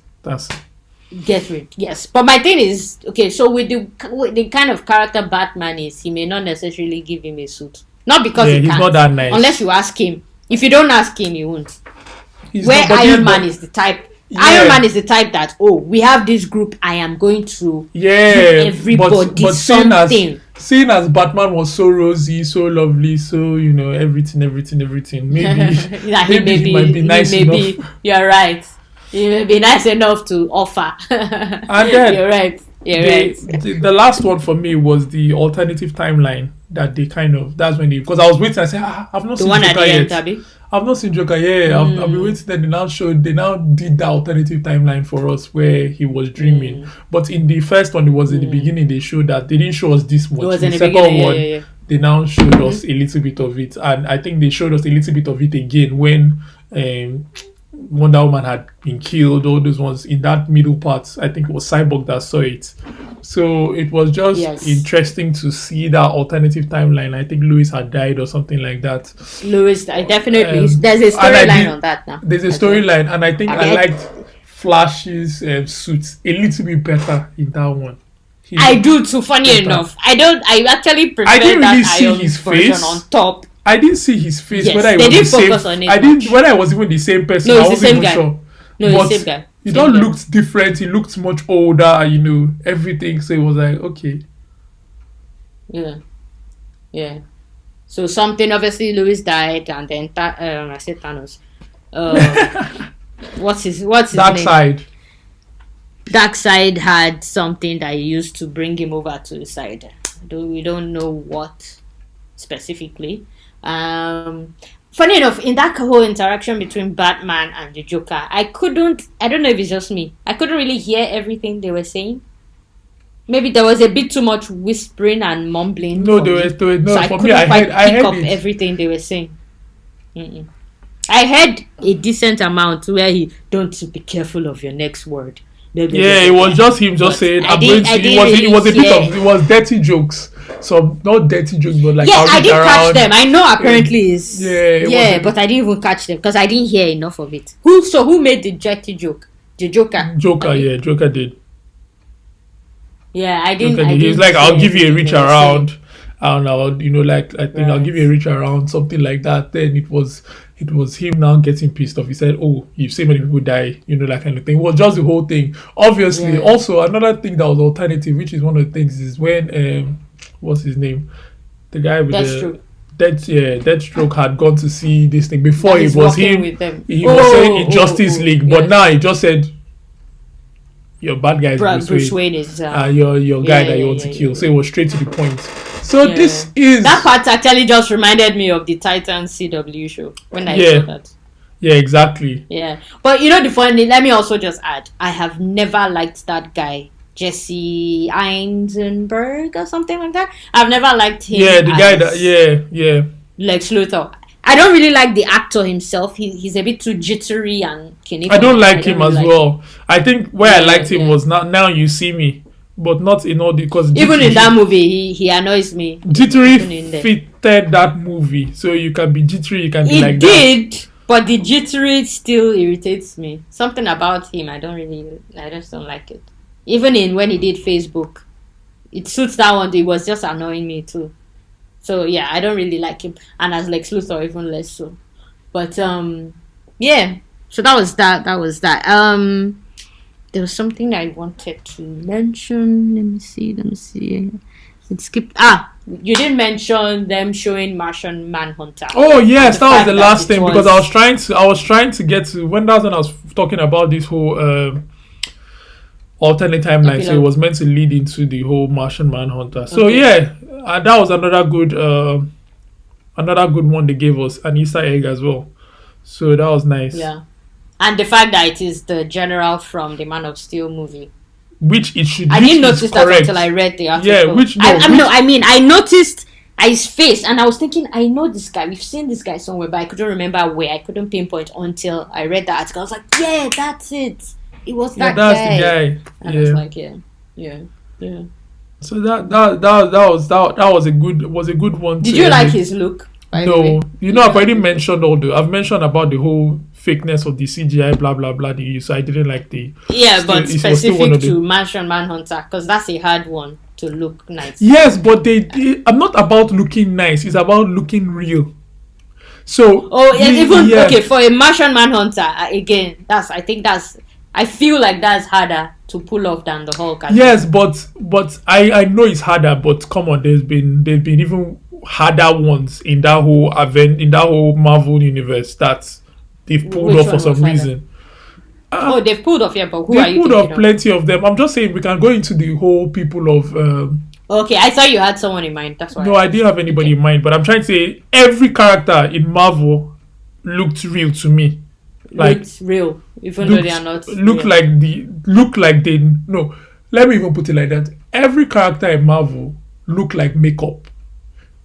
Get rid. Yes, but my thing is so with the kind of character Batman is, he may not necessarily give him a suit. Not because he's not that nice. Unless you ask him. If you don't ask him, he won't. Iron Man is the type that we have this group, I am going to give everybody but something. Seeing as Batman was so rosy, so lovely, so everything, maybe he might be nice enough. You're right. He may be nice enough to offer. And then you're right. The last one for me was the alternative timeline that that's when because I was waiting. I said, I've not seen Joker yet. I've not seen Joker. Yeah, I've been waiting. Then they now did the alternative timeline for us where he was dreaming. But in the first one, it was in the beginning. They showed that they didn't show us this much. It was in the second one, they now showed us a little bit of it, and I think they showed us a little bit of it again when Wonder Woman had been killed. All those ones in that middle part. I think it was Cyborg that saw it. So it was just interesting to see that alternative timeline. I think Lois had died or something like that. Lois, I definitely there's a storyline on that now. There's a storyline, and I think I liked Flash's suits a little bit better in that one. I do too. Funny enough, I actually prefer I didn't really that see Iron his version face on top. I didn't see his face. Yes, whether they it was didn't the focus same. on it. I didn't. Whether I was even the same person. No, I it's the same guy. Sure. No, it's the same guy. It all looked different. He looked much older. Everything. So it was like okay. Yeah. So something, obviously Lois died, and then I said Thanos. What's his name? Darkseid had something that he used to bring him over to the side. We don't know what specifically. Funny enough, in that whole interaction between Batman and the Joker, I don't know if it's just me, I couldn't really hear everything they were saying. Maybe there was a bit too much whispering and mumbling. No, there was no. So I couldn't quite pick up everything they were saying. I heard a decent amount where don't be careful of your next word. It was just him saying. It was dirty jokes. So not dirty jokes, but like I didn't catch them. I know apparently is but I didn't even catch them because I didn't hear enough of it. Who made the dirty joke? The Joker. Joker did. Yeah, I didn't. He's like, I'll give you a reach around, and I'll I'll give you a reach around, something like that. Then it was him now getting pissed off. He said, "Oh, you've seen many people die," that kind of thing. It was just the whole thing. Obviously, also another thing that was alternative, which is one of the things, is when what's his name, the guy with Deathstroke had gone to see this thing before. It was him. He was saying Injustice League, but now he just said. your bad guy is Bruce Wayne is your guy that you want to kill. So it was straight to the point. So this is that part actually just reminded me of the Titan CW show when I saw that. Yeah, exactly. Yeah, but you know the funny. Let me also just add, I have never liked that guy, Jesse Eisenberg or something like that. I've never liked him. Yeah, the guy that Lex Luthor. I don't really like the actor himself. He's a bit too jittery and I don't like him as well. I think where I liked him was now you see me, but not in all because even in that movie he annoys me. Jittery fitted that movie, so you can be jittery, you can be like that. It did, but the jittery still irritates me. Something about him I just don't like it. Even when he did Facebook, it suits that one. It was just annoying me too. So yeah, I don't really like him, and as Lex Luthor, even less so. But yeah. So that was that. There was something I wanted to mention. Let me see. It skipped. You didn't mention them showing Martian Manhunter. Oh yes, that was the last thing because I was trying to get to when I was talking about this whole alternate timeline. So it was meant to lead into the whole Martian Manhunter. So yeah. That was another good one they gave us, an Easter egg as well. So that was nice. Yeah, and the fact that it is the general from the Man of Steel movie, which it should. I didn't notice that until I read the article. Yeah, I noticed his face, and I was thinking, I know this guy. We've seen this guy somewhere, but I couldn't remember where. I couldn't pinpoint until I read the article. I was like, yeah, that's it. It was that guy. That's the guy. And I was like, yeah. So that was a good one. Did you like his look? No, I've already mentioned I've mentioned about the whole fakeness of the CGI, blah blah blah. So I didn't like the. Yeah, but specific to Martian Manhunter, because that's a hard one to look nice. Yes, but I'm not about looking nice. It's about looking real. So. Okay, for a Martian Manhunter, again, I feel like that's harder to pull off than the Hulk. Yes, but I know it's harder. But come on, there's been even harder ones in that whole Marvel universe that they've pulled off for some reason. They've pulled off, but who are you? They've pulled off plenty of them. I'm just saying we can go into the whole people of. Okay, I thought you had someone in mind. That's why. No, I didn't have anybody in mind. But I'm trying to say every character in Marvel looked real to me. Looked real, even though they are not. Let me even put it like that. Every character in Marvel look like makeup.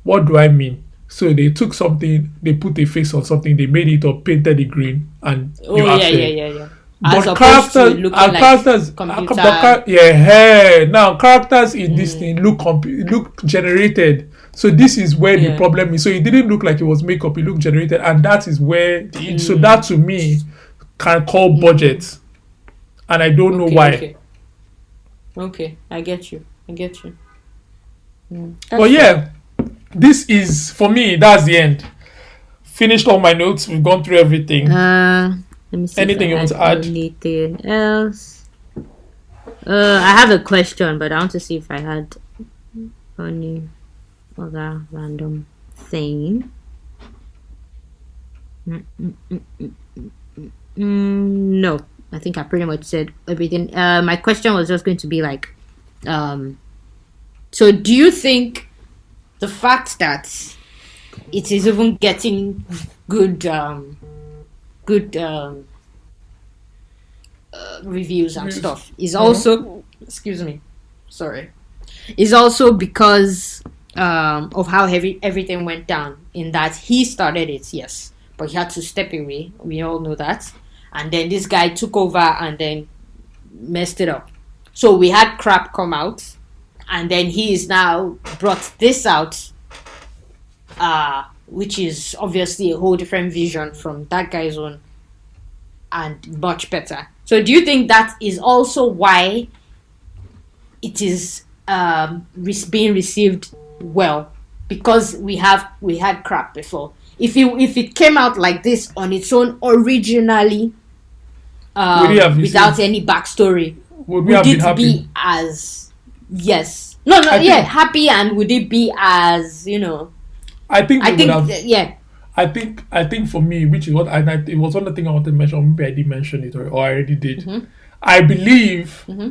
What do I mean? So they took something, they put a face on something, they made it up, painted it green, and yeah. But characters, now characters in this thing look generated. So this is where the problem is. So it didn't look like it was makeup; it looked generated, and that is where. So that to me can call budget, and I don't know why. Okay, I get you. But yeah, this is for me. That's the end. Finished all my notes. We've gone through everything. Let me see. Anything you want to add? Anything else? I have a question, but I want to see if I had any other random thing. No, I think I pretty much said everything. My question was just going to be like, so do you think the fact that it is even getting good reviews and stuff is also is also because of how heavy everything went down, in that he started it, yes, but he had to step away, we all know that, and then this guy took over and then messed it up. So we had crap come out, and then he is now brought this out, which is obviously a whole different vision from that guy's own, and much better. So do you think that is also why it is being received well? Because we had crap before. If it came out like this on its own originally, without any backstory, would it be as happy, and would it be as I think for me, which is what it was one of the things I wanted to mention. Maybe I did mention it, or I already did. Mm-hmm. I believe Mm-hmm.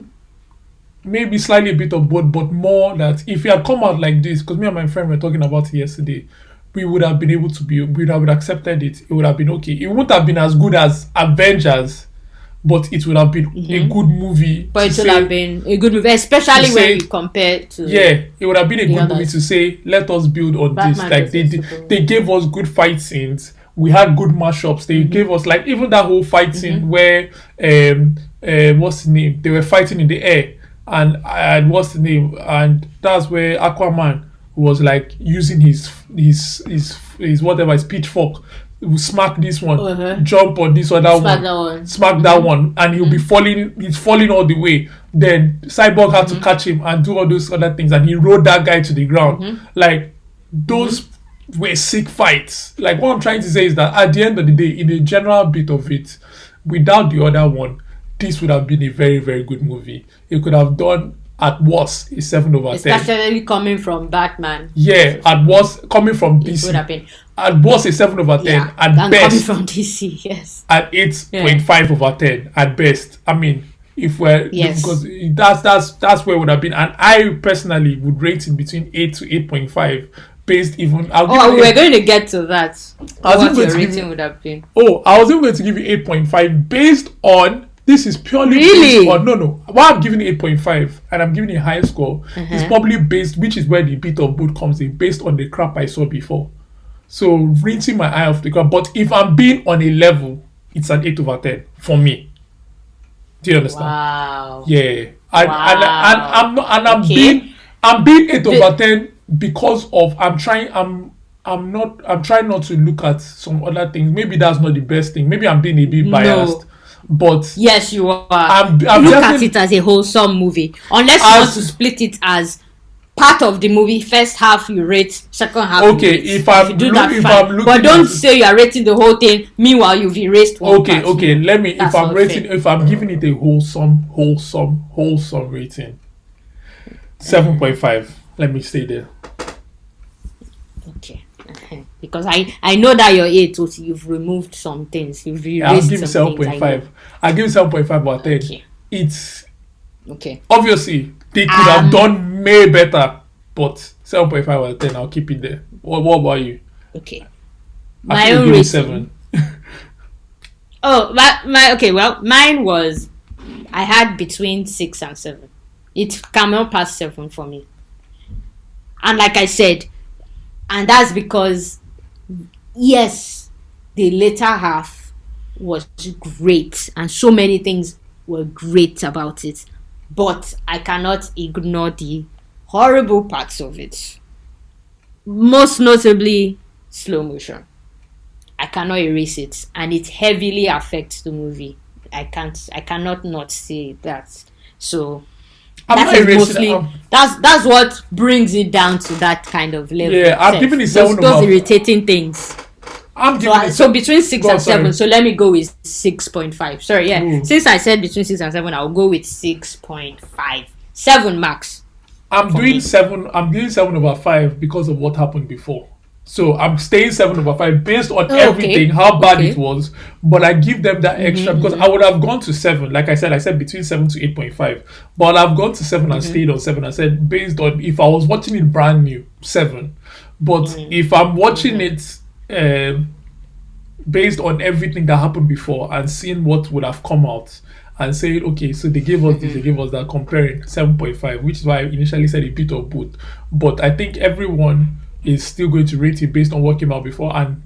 maybe slightly a bit of both, but more that if it had come out like this, because me and my friend were talking about it yesterday, we would have been able to be, we would have accepted it. It would have been okay. It wouldn't have been as good as Avengers, but it would have been a good movie. But to it would say, have been a good movie, especially to when say- you compare it to yeah, it would have been a the good movie others. to say, let us build on this. Batman Like versus Superman. they gave us good fight scenes. We had good mashups. They gave us like even that whole fight scene where what's the name? They were fighting in the air and what's the name? And that's where Aquaman was like using his whatever his pitchfork. Will smack this one, Uh-huh. jump on this other Smack one, that one. smack that one, and he'll be falling. He's falling all the way. Then Cyborg had to catch him and do all those other things, and he rode that guy to the ground. Like those were sick fights. Like what I'm trying to say is that at the end of the day, in the general bit of it, without the other one, this would have been a very very good movie. It could have done at worst a 7/10. Especially coming from Batman. Yeah, at worst coming from It would have DC. been At worst a 7/10. yeah. At And coming best from DC, yes. at 8.5/10 at best. I mean, if we're Yes. because that's where it would have been, and I personally would rate it between 8 to 8.5, based even. I'll give Oh, it we were eight- going to get to that. I was What even your going to give rating you- would have been. Oh, I was even going to give you 8.5 based on this is purely Really? based on no. Why I'm giving it 8.5 and I'm giving it a high score is probably based, which is where the bit of both comes in, based on the crap I saw before. So rinsing my eye off the crap. But if I'm being on a level, it's an 8/10 for me. Do you understand? Wow. Yeah. And I'm not and I'm Okay. being 8/10 because of I'm trying not to look at some other things. Maybe that's not the best thing. Maybe I'm being a bit biased. But Yes, you are. I'm Look at definitely- it as a wholesome movie. Unless you As- want to split it as part of the movie. First half you rate, second half Okay, you rate. if I'm you do look- that, if fine. I'm looking But don't at- say you are rating the whole thing. Meanwhile, you've erased one okay, part. let me That's if I'm not rating fair. if I'm giving it a wholesome rating. 7.5. Let me stay there. Okay. Because I know that you're 8, so you've removed some things. You've Yeah, I'll erased give it some things. 7.5. I'll give it 7.5 out of 10. Okay. It's Okay. obviously they could have done way better, but 7.5 out of 10, I'll keep it there. What about you? Okay. I My think own you give it rating. 7. Oh, my okay. Well, mine was I had between 6 and 7. It came out past 7 for me, and like I said, and that's because yes, the later half was great, and so many things were great about it, but I cannot ignore the horrible parts of it. Most notably, slow motion. I cannot erase it, and it heavily affects the movie. I cannot not say that. So I'm that not is erasing mostly it. that's what brings it down to that kind of level. Yeah, I'm Self. giving it those 7 those over- irritating things. I'm giving it So between 6 Go on, and 7. sorry. So let me go with 6.5. Sorry, yeah. Ooh. Since I said between 6 and 7, I'll go with 6.5. 7 max. I'm for doing me. 7. I'm doing 7/5 because of what happened before. So I'm staying 7/5 based on Oh, everything, okay. how bad Okay. it was. But I give them that extra because I would have gone to 7. Like I said between 7 to 8.5. But I've gone to 7 and stayed on 7. I said based on if I was watching it brand new, 7. But if I'm watching it based on everything that happened before and seeing what would have come out and saying, okay, so they gave us this, they gave us that, comparing 7.5, which is why I initially said a bit of both. But I think everyone is still going to rate it based on what came out before and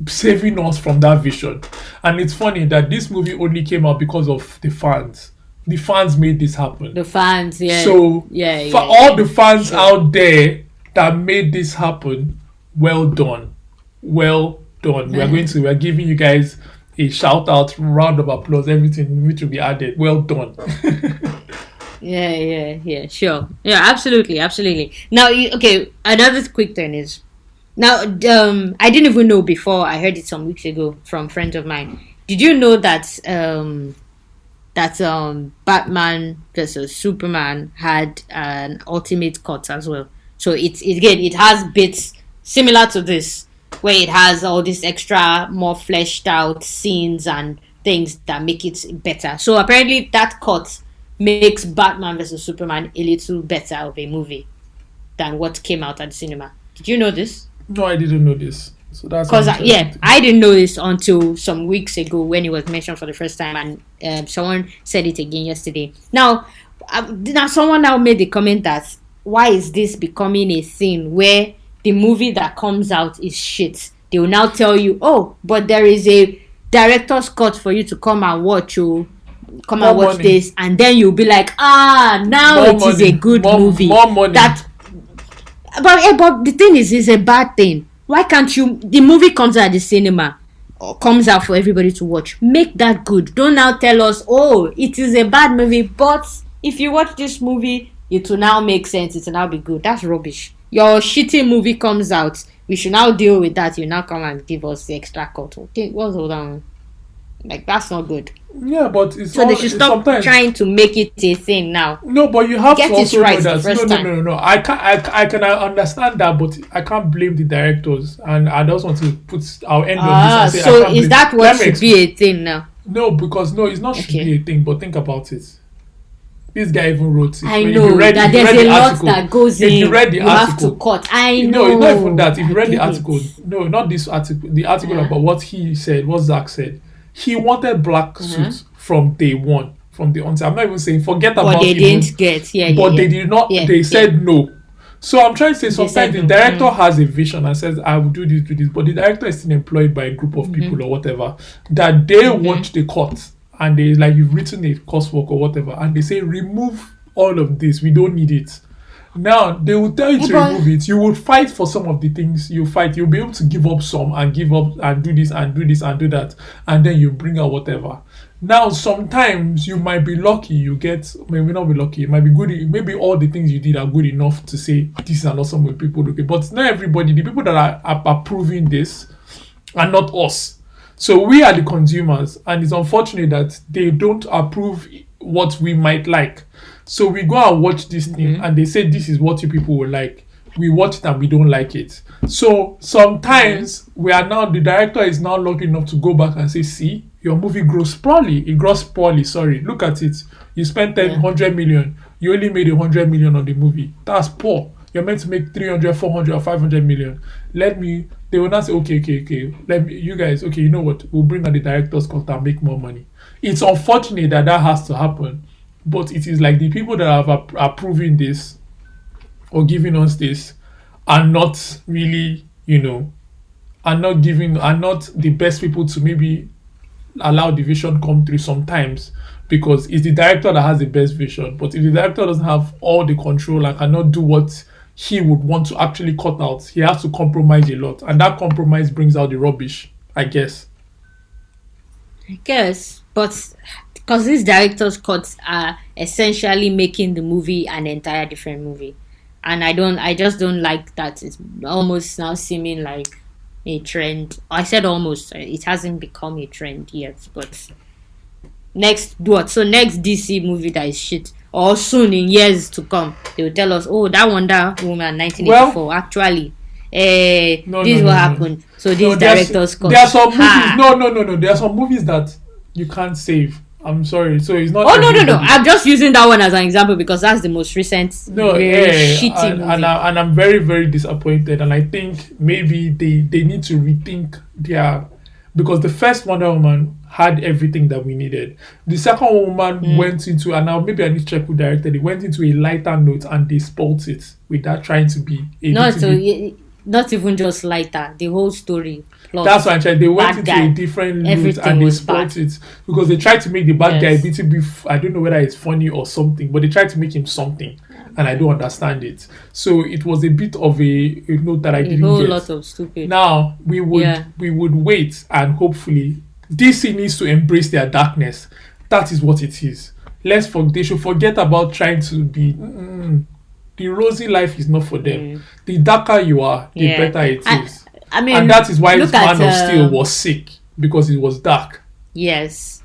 saving us from that vision. And it's funny that this movie only came out because of the fans. The fans made this happen. The fans, yeah. So for yeah. all the fans out there that made this happen, well done. Well done. We're giving you guys a shout out, round of applause, everything which will be added. Well done. Yeah, sure. Yeah, absolutely. Now, okay, another quick thing is, now, I didn't even know before, I heard it some weeks ago from friends of mine. Did you know that, Batman versus Superman had an ultimate cut as well? So it has bits similar to this, where it has all these extra, more fleshed out scenes and things that make it better. So apparently that cut makes Batman vs Superman a little better of a movie than what came out at the cinema. Did you know this? No, I didn't know this. So that's Because interesting. I didn't know this until some weeks ago when it was mentioned for the first time, and someone said it again yesterday. Now someone now made the comment that why is this becoming a thing where the movie that comes out is shit? They will now tell you, oh, but there is a director's cut for you to come and watch. Come More and watch money. this, and then you'll be like, now More it is money. a good movie. More money. But the thing is, it's a bad thing. Why can't you? The movie comes out at the cinema, or comes out for everybody to watch. Make that good. Don't now tell us, oh, it is a bad movie. But if you watch this movie, it will now make sense. It will now be good. That's rubbish. Your shitty movie comes out. We should now deal with that. You now come and give us the extra cut. Okay, what's all that? Like, that's not good. Yeah, but it's So they should stop sometimes trying to make it a thing now. No, but you have Get to it also right know the that first time. no. I can understand that, but I can't blame the directors, and I just want to put our end on this and say I So can't is blame. that what Let me should be a thing now? No, because no, it's not should Okay. be a thing. But think about it. This guy even wrote it. I If know you read, that if you there's read a the lot article, that goes if in. you read the You have article, to cut. I know. No, it's not even that. If you read the I get article, it. no, not this article. The article Yeah. about what he said, what Zack said. He wanted black suits from day one, from the onset. I'm not even saying forget But about they even, didn't get. Yeah, but yeah, they yeah. did not. Yeah, They yeah. said no. So I'm trying to say sometimes said the no. director has a vision and says I will do this, but the director is still employed by a group of people or whatever that they watch the cut and they like you've written a coursework or whatever and they say remove all of this. We don't need it. Now they will tell you to But- remove it. You will fight for some of the things you fight. You'll be able to give up some and give up and do this and do this and do that, and then you bring out whatever. Now sometimes you might be lucky. You get maybe not be lucky. It might be good. Maybe all the things you did are good enough to say this is an awesome way people look at. But not everybody. The people that are approving this are not us. So we are the consumers, and it's unfortunate that they don't approve what we might like. So we go and watch this thing, and they say this is what you people will like. We watch it and we don't like it. So sometimes we are now the director is now lucky enough to go back and say, see, your movie grows poorly. It grows poorly. Sorry, look at it. You spent 100 million. You only made 100 million on the movie. That's poor. You're meant to make 300, 400, or 500 million. They will not say, okay. You guys, okay, you know what? We'll bring out the director's cut and make more money. It's unfortunate that has to happen. But it is like the people that have approving this or giving us this are not really, are not the best people to maybe allow the vision come through sometimes because it's the director that has the best vision. But if the director doesn't have all the control and cannot do what he would want to actually cut out, he has to compromise a lot. And that compromise brings out the rubbish, I guess. I guess, but because these director's cuts are essentially making the movie an entire different movie, and I just don't like that. It's almost now seeming like a trend. I said almost. It hasn't become a trend yet, but next DC movie that is shit, or soon in years to come, they will tell us, oh, that Wonder Woman 1984 actually. This is what happened. So these directors cut. There are some movies. No. There are some movies that you can't save. I'm sorry. So it's not. Oh no. I'm just using that one as an example because that's the most recent shitty movie. And I'm very, very disappointed. And I think maybe they need to rethink because the first Wonder Woman had everything that we needed. The second woman went into, and now maybe I need to check who directed it, went into a lighter note and they spoilt it without trying to be not even just lighter, the whole story plot. That's why I'm trying. They went into guy. a different route Everything and they was spoilt bad. it because they tried to make the bad guy a Yes. bit I don't know whether it's funny or something, but they tried to make him something, and I don't understand it. So it was a bit of a note that I didn't get. A whole lot of stupid. Now we would wait and hopefully DC needs to embrace their darkness. That is what it is. They should forget about trying to be. The rosy life is not for them. The darker you are, the better it is. I mean, and that is why look Man at, of Steel was sick because it was dark. Yes.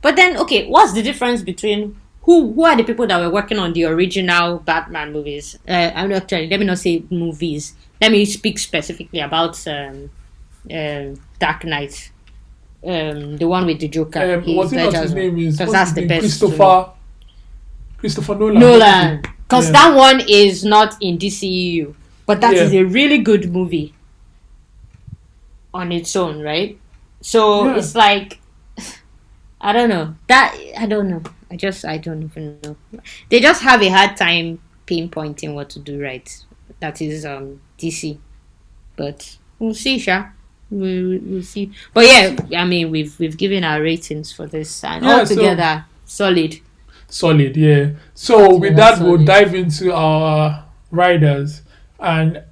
But then, okay, what's the difference between who are the people that were working on the original Batman movies? Let me not say movies. Let me speak specifically about Dark Knight. the one with the Joker. Was it not his name? Because that's the best. Christopher Nolan. Nolan. Because that one is not in DCEU, but that is a really good movie on its own, right? So it's like, I don't know. I don't know. I don't even know. They just have a hard time pinpointing what to do right. That is DC. But we'll see, Sha. We'll see. But yeah, I mean, we've given our ratings for this, and altogether, solid. Solid, yeah. So with that, we'll dive into our riders, and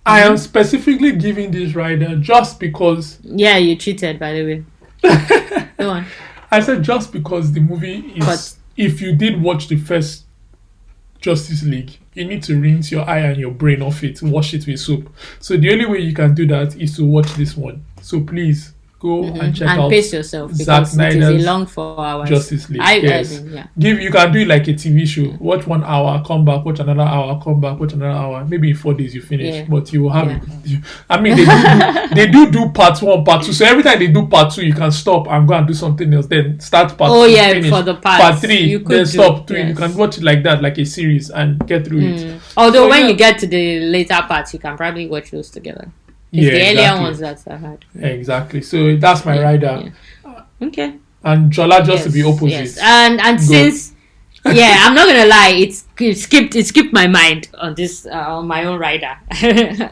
I am specifically giving this rider just because. Yeah, you cheated, by the way. Go on. I said just because the movie is. If you did watch the first Justice League, you need to rinse your eye and your brain off it, wash it with soap. So the only way you can do that is to watch this one. So please go and check out. And pace yourself Zack because it is Snyder's a long 4 hours. Justice League. Yes. Yeah. You can do it like a TV show. Watch 1 hour, come back, watch another hour, come back, watch another hour. Maybe in 4 days you finish, but you will have it. I mean, they do part 1, part 2. So every time they do part 2, you can stop and go and do something else. Then start part 2. Finish. For the part 3, then stop 3. You can watch it like that, like a series, and get through it. Although when you get to the later parts, you can probably watch those together. It's the earlier ones that I had. Exactly. So that's my rider. Okay. And Jola just to be opposite. Yes. And since I'm not gonna lie, it skipped my mind on this on my own rider.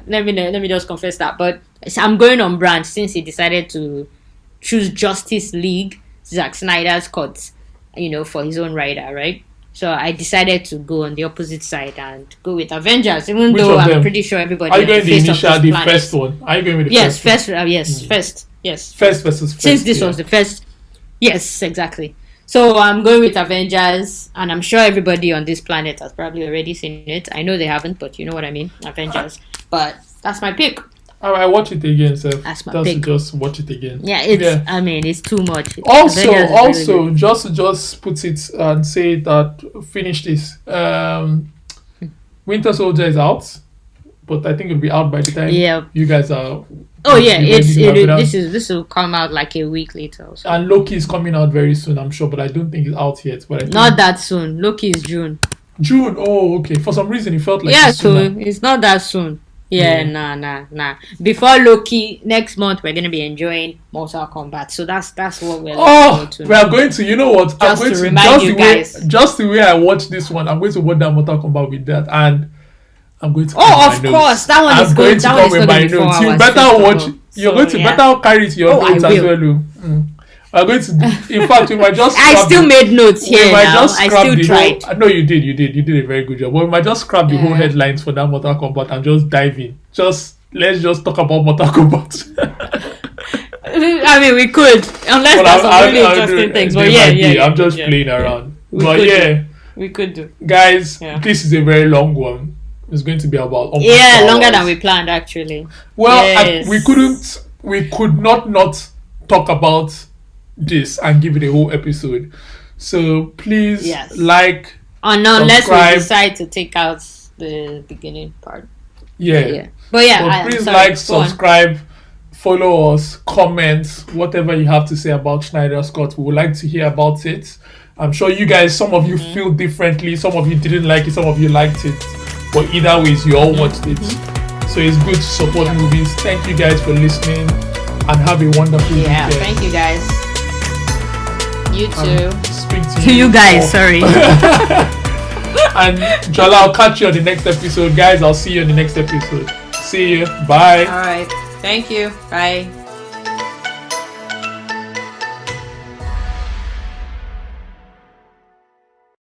let me just confess that. But I'm going on brand since he decided to choose Justice League, Zack Snyder's cut, for his own rider, right? So I decided to go on the opposite side and go with Avengers, even though I'm pretty sure everybody. Are you going the first one? Are you going with the first? First. Yes. First versus first. Since this was the first. Yes, exactly. So I'm going with Avengers, and I'm sure everybody on this planet has probably already seen it. I know they haven't, but you know what I mean. Avengers. But that's my pick. I watch it again, so that's my pick. Just watch it again. Yeah, I mean, it's too much. Also, really just put it and say that finish this. Winter Soldier is out, but I think it'll be out by the time you guys are. Oh yeah, this will come out like a week later. Or so. And Loki is coming out very soon, I'm sure, but I don't think it's out yet. But not that soon. Loki is June. June. Oh, okay. For some reason, it felt like it's not that soon. Yeah, nah. Before Loki, next month we're gonna be enjoying Mortal Kombat. So that's what we're going to. We are going to. You know what? Just to remind you guys. Just the way I watched this one, I'm going to watch that Mortal Kombat with that, and I'm going to. Of course, that one is good. That one is going to be 4 hours. You better watch. You're going to better carry it to your notes as well. We're going to. In fact, we might just. I still made notes here. I still tried. No, you did. You did a very good job. But we might just scrap the whole headlines for that Mortal Kombat and just dive in. Let's just talk about Mortal Kombat. I mean, we could, unless there's some really interesting things. But I'm just playing around. We could do. Guys, this is a very long one. It's going to be about longer than we planned actually. Well, we could not talk about this and give it a whole episode. So please like, unless we decide to take out the beginning part. But please subscribe, follow us, comment whatever you have to say about Snyder Scott. We would like to hear about it. I'm sure you guys, some of you feel differently, some of you didn't like it, some of you liked it, but either ways you all watched it. So it's good to support movies. Thank you guys for listening and have a wonderful weekend. Thank you guys. You too. Speak to you guys. Sorry. And Jola, I'll catch you on the next episode. Guys, I'll see you on the next episode. See you. Bye. All right. Thank you. Bye.